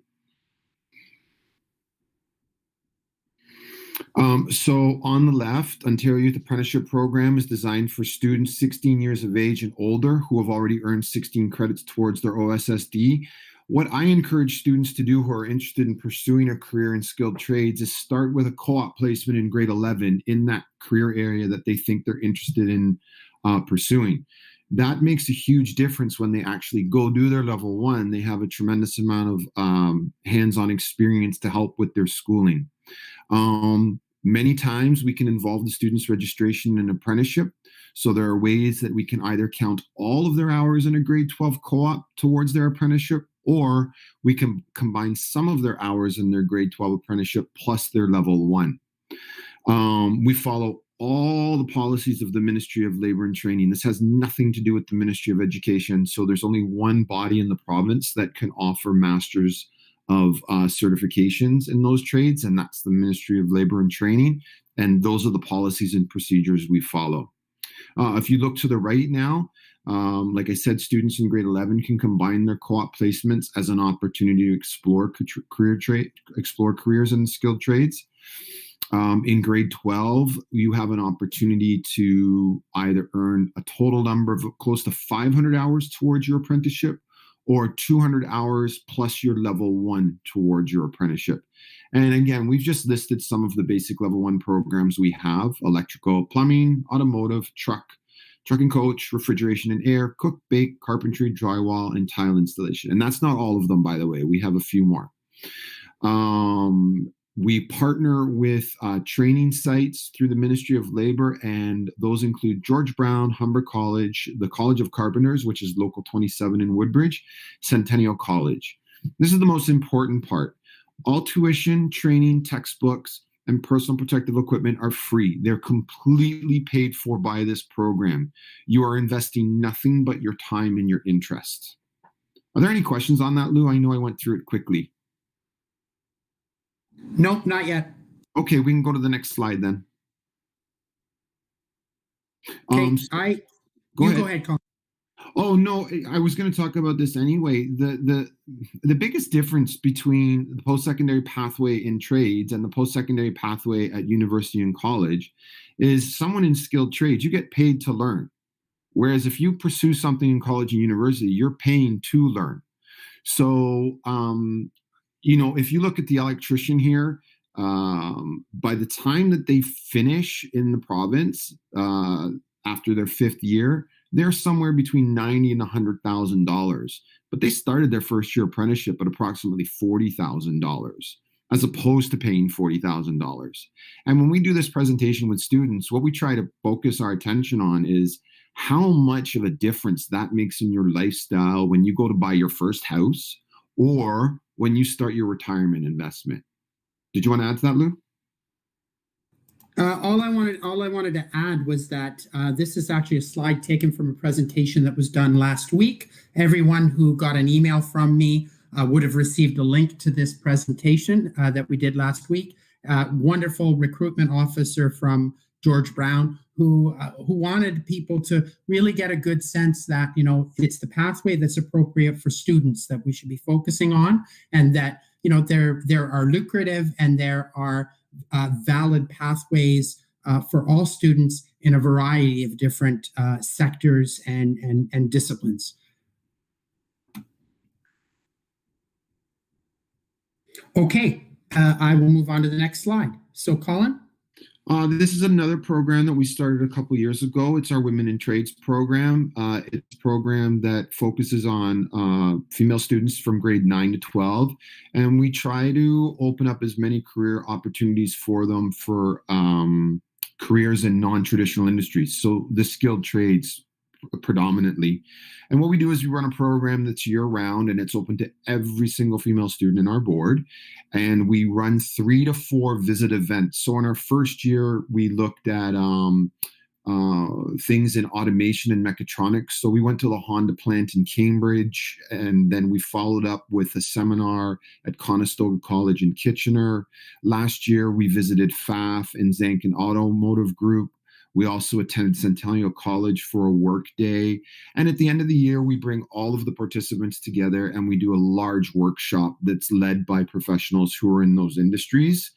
So on the left, Ontario Youth Apprenticeship Program is designed for students 16 years of age and older who have already earned 16 credits towards their OSSD. What I encourage students to do who are interested in pursuing a career in skilled trades is start with a co-op placement in grade 11 in that career area that they think they're interested in pursuing. That makes a huge difference when they actually go do their level 1. They have a tremendous amount of hands-on experience to help with their schooling. Many times we can involve the students' registration in an apprenticeship. So there are ways that we can either count all of their hours in a grade 12 co-op towards their apprenticeship, or we can combine some of their hours in their grade 12 apprenticeship plus their level 1. We follow all the policies of the Ministry of Labor and Training. This has nothing to do with the Ministry of Education. So there's only one body in the province that can offer masters of certifications in those trades, and that's the Ministry of Labor and Training. And those are the policies and procedures we follow. If you look to the right now, like I said, students in grade 11 can combine their co-op placements as an opportunity to explore careers in skilled trades. In grade 12, you have an opportunity to either earn a total number of close to 500 hours towards your apprenticeship, or 200 hours plus your level 1 towards your apprenticeship. And again, we've just listed some of the basic level 1 programs we have: electrical, plumbing, automotive, truck and coach, refrigeration and air, cook, bake, carpentry, drywall, and tile installation. And that's not all of them, by the way. We have a few more. We partner with training sites through the Ministry of Labor, and those include George Brown, Humber College, the College of Carpenters, which is Local 27 in Woodbridge, Centennial College. This is the most important part. All tuition, training, textbooks, and personal protective equipment are free. They're completely paid for by this program. You are investing nothing but your time and your interest. Are there any questions on that, Lou? I know I went through it quickly. Nope, not yet. Okay, we can go to the next slide then. Okay, Go ahead, Colin. Oh no, I was going to talk about this anyway. The biggest difference between the post-secondary pathway in trades and the post-secondary pathway at university and college is someone in skilled trades, you get paid to learn. Whereas if you pursue something in college and university, you're paying to learn. So, if you look at the electrician here, by the time that they finish in the province after their 5th year, they're somewhere between $90,000 and $100,000. But they started their first year apprenticeship at approximately $40,000, as opposed to paying $40,000. And when we do this presentation with students, what we try to focus our attention on is how much of a difference that makes in your lifestyle when you go to buy your first house or when you start your retirement investment. Did you want to add to that, Lou? All I wanted to add was that this is actually a slide taken from a presentation that was done last week. Everyone who got an email from me would have received a link to this presentation that we did last week. Wonderful recruitment officer from George Brown, who wanted people to really get a good sense that, it's the pathway that's appropriate for students that we should be focusing on, and that, there are lucrative and there are valid pathways for all students in a variety of different sectors and disciplines. Okay, I will move on to the next slide. So Colin? This is another program that we started a couple years ago. It's our Women in Trades program. It's a program that focuses on female students from grade 9 to 12. And we try to open up as many career opportunities for them for careers in non-traditional industries. So the skilled trades predominantly. And what we do is we run a program that's year-round, and it's open to every single female student in our board. And we run 3 to 4 visit events. So in our first year, we looked at things in automation and mechatronics. So we went to the Honda plant in Cambridge, and then we followed up with a seminar at Conestoga College in Kitchener. Last year, we visited FAF and Zankin Automotive Group. We also attended Centennial College for a work day. And at the end of the year, we bring all of the participants together and we do a large workshop that's led by professionals who are in those industries.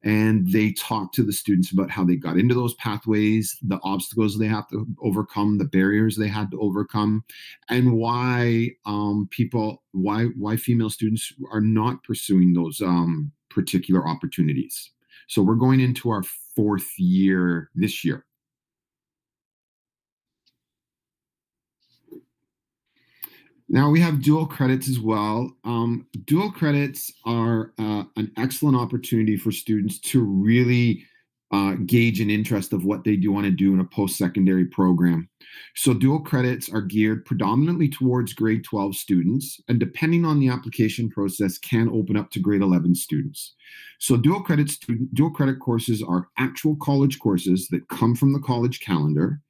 And they talk to the students about how they got into those pathways, the obstacles they have to overcome, the barriers they had to overcome, and why why female students are not pursuing those particular opportunities. So we're going into our 4th year this year. Now we have dual credits as well. Dual credits are an excellent opportunity for students to really gauge an interest of what they do want to do in a post-secondary program. So dual credits are geared predominantly towards grade 12 students, and depending on the application process, can open up to grade 11 students. So dual credit courses are actual college courses that come from the college calendar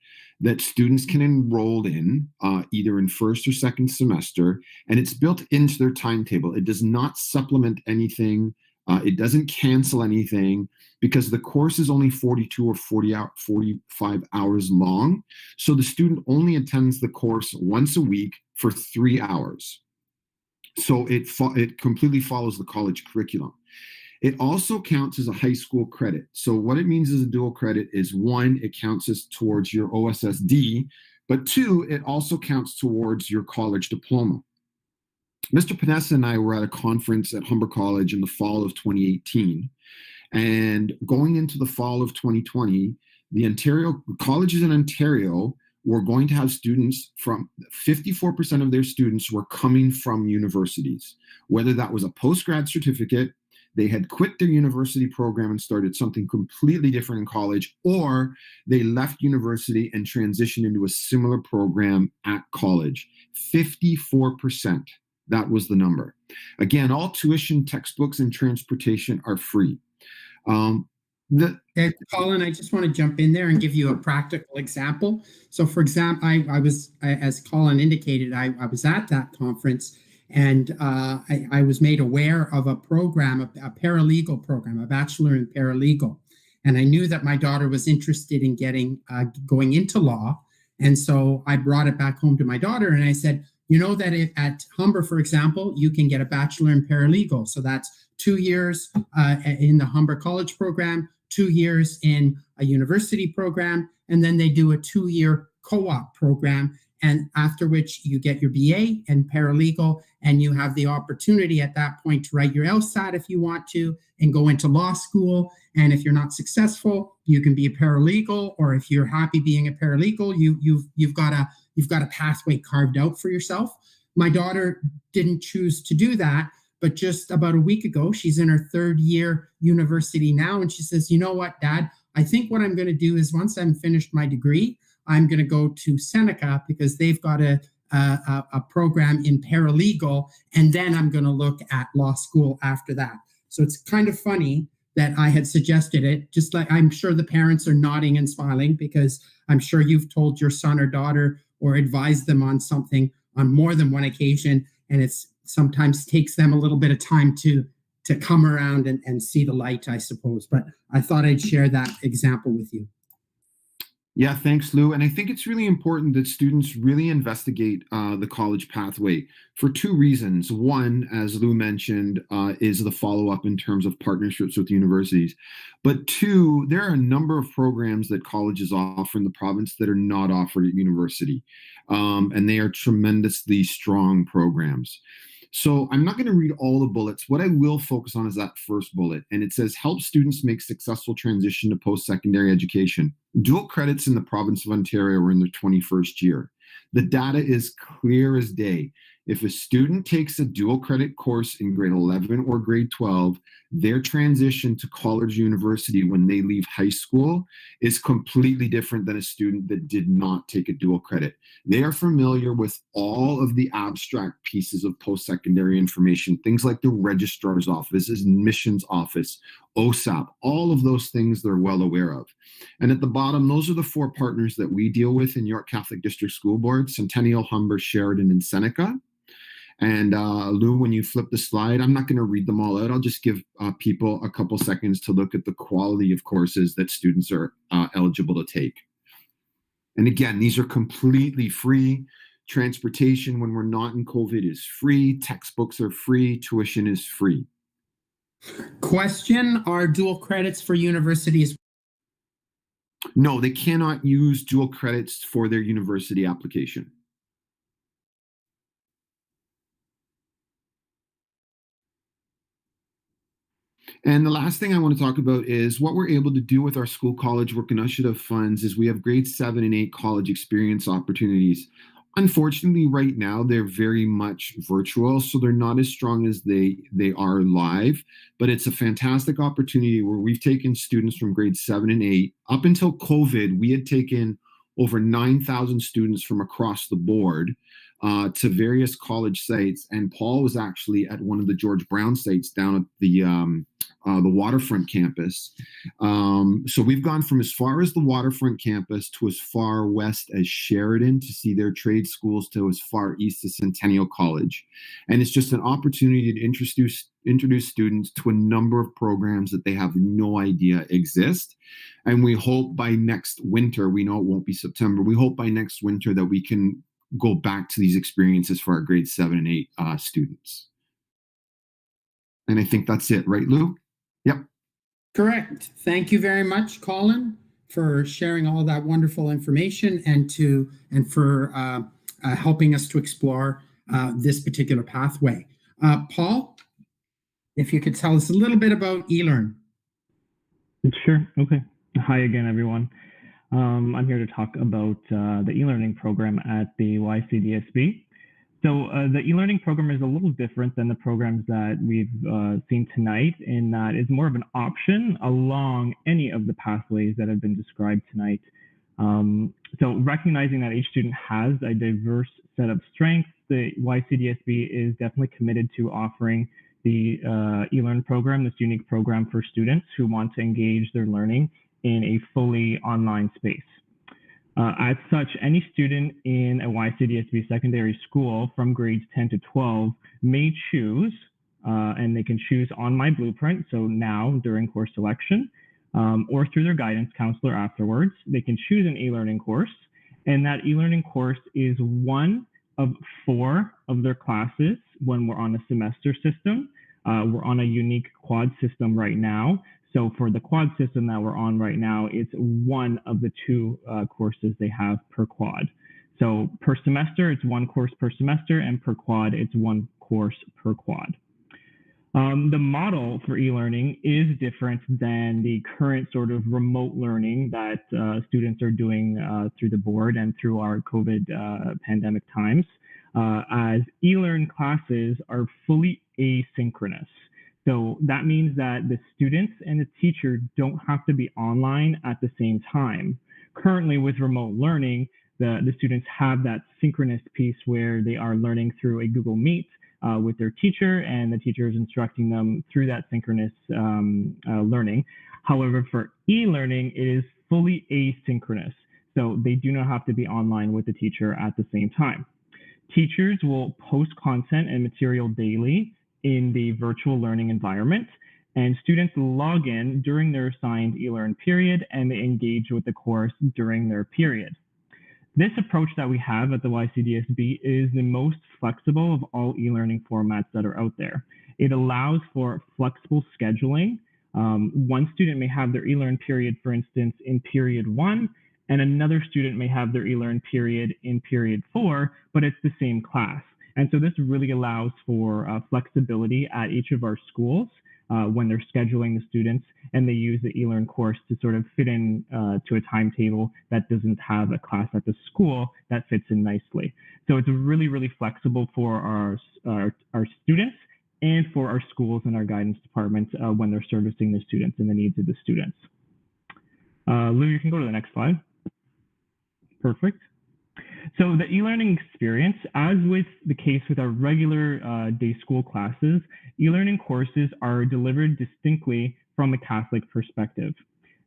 that students can enroll in either in first or second semester, and it's built into their timetable. It does not supplement anything. It doesn't cancel anything because the course is only 42 or 45 hours long. So the student only attends the course once a week for 3 hours. So it completely follows the college curriculum. It also counts as a high school credit. So what it means as a dual credit is 1, it counts as towards your OSSD, but 2, it also counts towards your college diploma. Mr. Panessa and I were at a conference at Humber College in the fall of 2018. And going into the fall of 2020, the colleges in Ontario were going to have students from 54% of their students were coming from universities, whether that was a postgrad certificate, they had quit their university program and started something completely different in college, or they left university and transitioned into a similar program at college. 54%, that was the number. Again, all tuition, textbooks, and transportation are free. Colin, I just want to jump in there and give you a practical example. So for example, I was, as Colin indicated, I was at that conference, and I was made aware of a program, a paralegal program, a bachelor in paralegal. And I knew that my daughter was interested in going into law. And so I brought it back home to my daughter and I said, you know that at Humber, for example, you can get a bachelor in paralegal. So that's 2 years in the Humber College program, 2 years in a university program, and then they do a 2-year co-op program. And after which you get your BA and paralegal, and you have the opportunity at that point to write your LSAT if you want to, and go into law school. And if you're not successful, you can be a paralegal, or if you're happy being a paralegal, you've got a pathway carved out for yourself. My daughter didn't choose to do that, but just about a week ago, she's in her 3rd year university now, and she says, you know what, Dad, I think what I'm going to do is once I'm finished my degree, I'm going to go to Seneca because they've got a program in paralegal, and then I'm going to look at law school after that. So it's kind of funny that I had suggested it, just like I'm sure the parents are nodding and smiling because I'm sure you've told your son or daughter or advised them on something on more than one occasion, and it's sometimes takes them a little bit of time to come around and see the light, I suppose. But I thought I'd share that example with you. Yeah, thanks, Lou. And I think it's really important that students really investigate the college pathway for 2 reasons. One, as Lou mentioned, is the follow-up in terms of partnerships with universities. But 2, there are a number of programs that colleges offer in the province that are not offered at university. And they are tremendously strong programs. So I'm not going to read all the bullets. What I will focus on is that first bullet. And it says, help students make successful transition to post-secondary education. Dual credits in the province of Ontario are in their 21st year. The data is clear as day. If a student takes a dual credit course in grade 11 or grade 12, their transition to college university when they leave high school is completely different than a student that did not take a dual credit. They are familiar with all of the abstract pieces of post-secondary information, things like the registrar's office, admissions office, OSAP, all of those things they're well aware of. And at the bottom, those are the 4 partners that we deal with in York Catholic District School Board: Centennial, Humber, Sheridan, and Seneca. And Lou, when you flip the slide, I'm not going to read them all out. I'll just give people a couple seconds to look at the quality of courses that students are eligible to take. And again, these are completely free. Transportation when we're not in COVID is free. Textbooks are free. Tuition is free. Question, are dual credits for universities? No, they cannot use dual credits for their university application. And the last thing I want to talk about is what we're able to do with our school college work initiative funds is we have grade 7 and 8 college experience opportunities. Unfortunately, right now, they're very much virtual, so they're not as strong as they are live, but it's a fantastic opportunity where we've taken students from grade 7 and 8. Up until COVID, we had taken over 9,000 students from across the board to various college sites, and Paul was actually at one of the George Brown sites down at the waterfront campus. So we've gone from as far as the waterfront campus to as far west as Sheridan to see their trade schools, to as far east as Centennial College. And it's just an opportunity to introduce students to a number of programs that they have no idea exist. And we hope by next winter, we know it won't be September, we hope by next winter that we can go back to these experiences for our grade 7 and 8 students. And I think that's it, right, Lou? Yep. Correct. Thank you very much, Colin, for sharing all that wonderful information and for helping us to explore this particular pathway. Paul, if you could tell us a little bit about eLearn. Sure. Okay. Hi again, everyone. I'm here to talk about the eLearning program at the YCDSB. So the eLearning program is a little different than the programs that we've seen tonight, in that it's more of an option along any of the pathways that have been described tonight. So recognizing that each student has a diverse set of strengths, the YCDSB is definitely committed to offering the eLearn program, this unique program for students who want to engage their learning in a fully online space. As such, any student in a YCDSB secondary school from grades 10 to 12 may choose, and they can choose on My Blueprint, so now during course selection, or through their guidance counselor afterwards, they can choose an e-learning course, and that e-learning course is one of 4 of their classes when we're on a semester system. We're on a unique quad system right now. So for the quad system that we're on right now, it's one of the 2 courses they have per quad. So per semester, it's 1 course per semester, and per quad, it's 1 course per quad. The model for e-learning is different than the current sort of remote learning that students are doing through the board and through our COVID pandemic times, as e-learn classes are fully asynchronous. So that means that the students and the teacher don't have to be online at the same time. Currently with remote learning, the students have that synchronous piece where they are learning through a Google Meet with their teacher, and the teacher is instructing them through that synchronous learning. However, for e-learning, it is fully asynchronous. So they do not have to be online with the teacher at the same time. Teachers will post content and material daily in the virtual learning environment, and students log in during their assigned eLearn period, and they engage with the course during their period. This approach that we have at the YCDSB is the most flexible of all e-learning formats that are out there. It allows for flexible scheduling. One student may have their eLearn period, for instance, in period 1, and another student may have their eLearn period in period 4, but it's the same class. And so this really allows for flexibility at each of our schools when they're scheduling the students, and they use the eLearn course to sort of fit in to a timetable that doesn't have a class at the school that fits in nicely. So it's really, really flexible for our students and for our schools and our guidance departments when they're servicing the students and the needs of the students. Lou, you can go to the next slide. Perfect. So the e-learning experience, as with the case with our regular day school classes, e-learning courses are delivered distinctly from a Catholic perspective.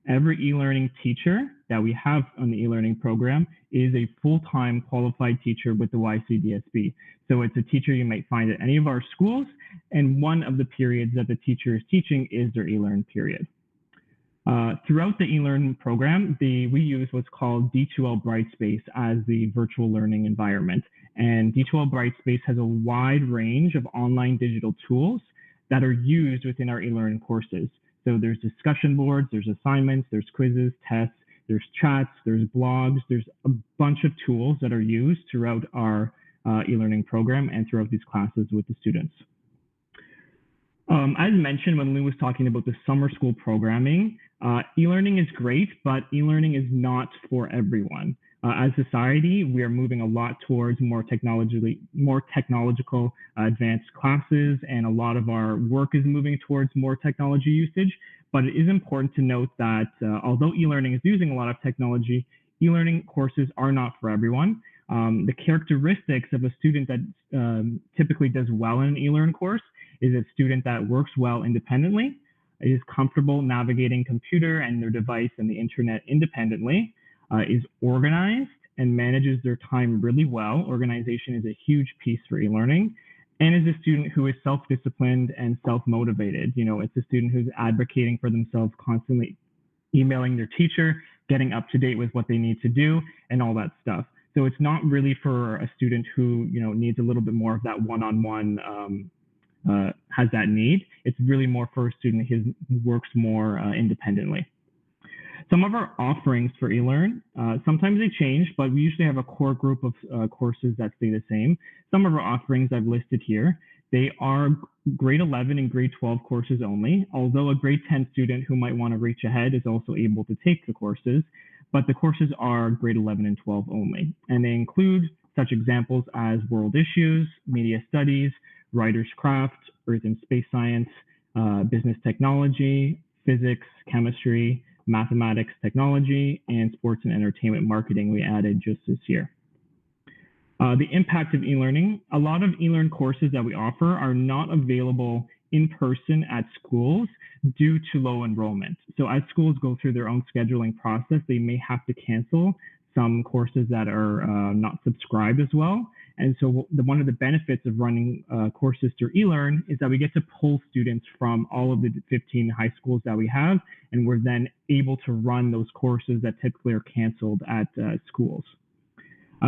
Every e-learning teacher that we have on the e-learning program is a full-time qualified teacher with the YCDSB. So it's a teacher you might find at any of our schools, and one of the periods that the teacher is teaching is their e-learn period. Throughout the eLearn program, we use what's called D2L Brightspace as the virtual learning environment. And D2L Brightspace has a wide range of online digital tools that are used within our eLearning courses. So there's discussion boards, there's assignments, there's quizzes, tests, there's chats, there's blogs, there's a bunch of tools that are used throughout our e-learning program and throughout these classes with the students. As mentioned when Lou was talking about the summer school programming, e-learning is great, but e-learning is not for everyone. As a society, we are moving a lot towards more technological advanced classes, and a lot of our work is moving towards more technology usage. But it is important to note that although e-learning is using a lot of technology, e-learning courses are not for everyone. The characteristics of a student that typically does well in an e-learn course is a student that works well independently, is comfortable navigating computer and their device and the internet independently, is organized and manages their time really well. Organization is a huge piece for e-learning, and is a student who is self-disciplined and self-motivated. You know, it's a student who's advocating for themselves, constantly emailing their teacher, getting up to date with what they need to do, and all that stuff. So it's not really for a student who, you know, needs a little bit more of that one-on-one, has that need. It's really more for a student who works more independently. Some of our offerings for eLearn, sometimes they change, but we usually have a core group of courses that stay the same. Some of our offerings I've listed here, they are grade 11 and grade 12 courses only, although a grade 10 student who might want to reach ahead is also able to take the courses, but the courses are grade 11 and 12 only. And they include such examples as world issues, media studies, writer's craft, earth and space science, business technology, physics, chemistry, mathematics, technology, and sports and entertainment marketing we added just this year. The impact of e-learning. A lot of e-learn courses that we offer are not available in person at schools due to low enrollment. So as schools go through their own scheduling process, they may have to cancel some courses that are not subscribed as well. And so one of the benefits of running courses through eLearn is that we get to pull students from all of the 15 high schools that we have, and we're then able to run those courses that typically are canceled at schools.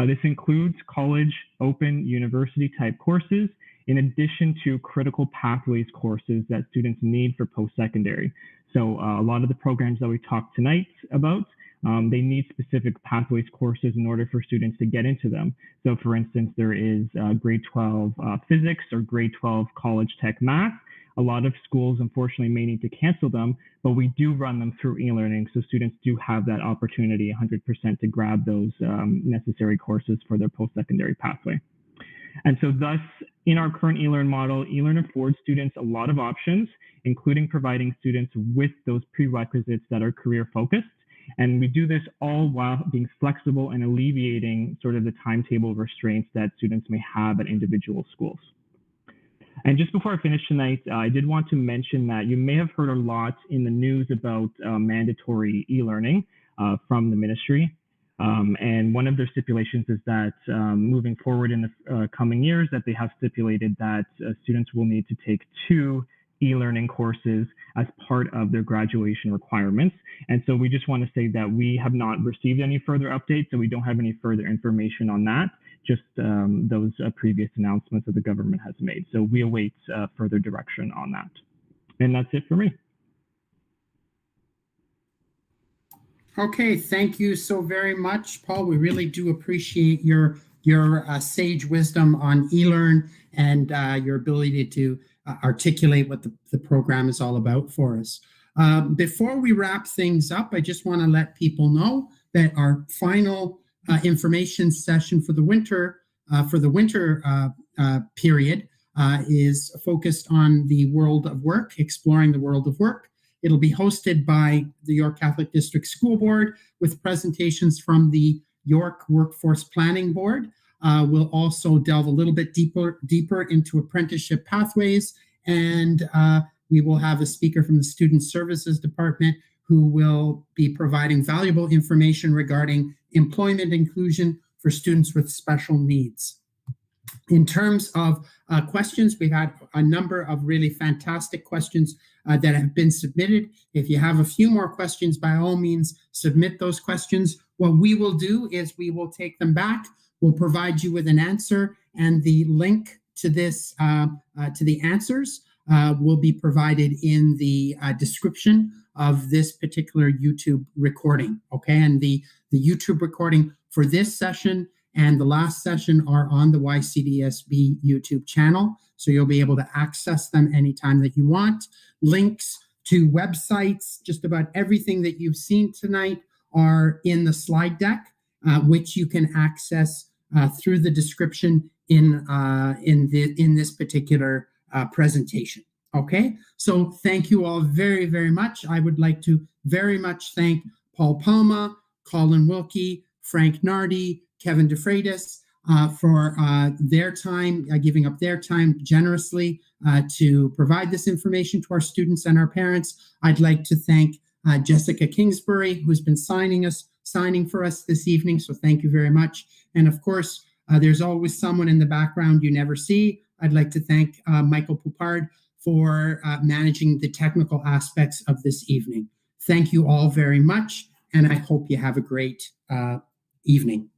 This includes college, open, university type courses, in addition to critical pathways courses that students need for post-secondary. So a lot of the programs that we talked tonight about, they need specific pathways courses in order for students to get into them. So for instance, there is grade 12 physics or grade 12 college tech math. A lot of schools, unfortunately, may need to cancel them, but we do run them through e-learning. So students do have that opportunity 100% to grab those necessary courses for their post-secondary pathway. And so thus, in our current eLearn model, eLearn affords students a lot of options, including providing students with those prerequisites that are career focused. And we do this all while being flexible and alleviating sort of the timetable restraints that students may have at individual schools. And just before I finish tonight, I did want to mention that you may have heard a lot in the news about mandatory e-learning from the ministry. And one of their stipulations is that moving forward in the coming years, that they have stipulated that students will need to take 2 e-learning courses as part of their graduation requirements. And so we just want to say that we have not received any further updates, so we don't have any further information on that, just those previous announcements that the government has made. So we await further direction on that. And that's it for me. Okay, thank you so very much, Paul. We really do appreciate your your sage wisdom on eLearn and your ability to articulate what the program is all about for us. Before we wrap things up, I just want to let people know that our final information session for the winter period is focused on the world of work, exploring the world of work. It'll be hosted by the York Catholic District School Board with presentations from the York Workforce Planning Board. We'll also delve a little bit deeper into apprenticeship pathways, and we will have a speaker from the Student Services Department who will be providing valuable information regarding employment inclusion for students with special needs. In terms of questions, we've had a number of really fantastic questions that have been submitted. If you have a few more questions, by all means, submit those questions. What we will do is we will take them back. We'll provide you with an answer, and the link to this, to the answers, will be provided in the description of this particular YouTube recording. Okay, and the YouTube recording for this session and the last session are on the YCDSB YouTube channel, so you'll be able to access them anytime that you want. Links to websites, just about everything that you've seen tonight are in the slide deck, which you can access through the description in this particular presentation. Okay, so thank you all very, very much. I would like to very much thank Paul Palma, Colin Wilkie, Frank Nardi, Kevin DeFreitas for their time, giving up their time generously to provide this information to our students and our parents. I'd like to thank Jessica Kingsbury, who's been signing for us this evening, so thank you very much. And of course, there's always someone in the background you never see. I'd like to thank Michael Poupard for managing the technical aspects of this evening. Thank you all very much, and I hope you have a great evening.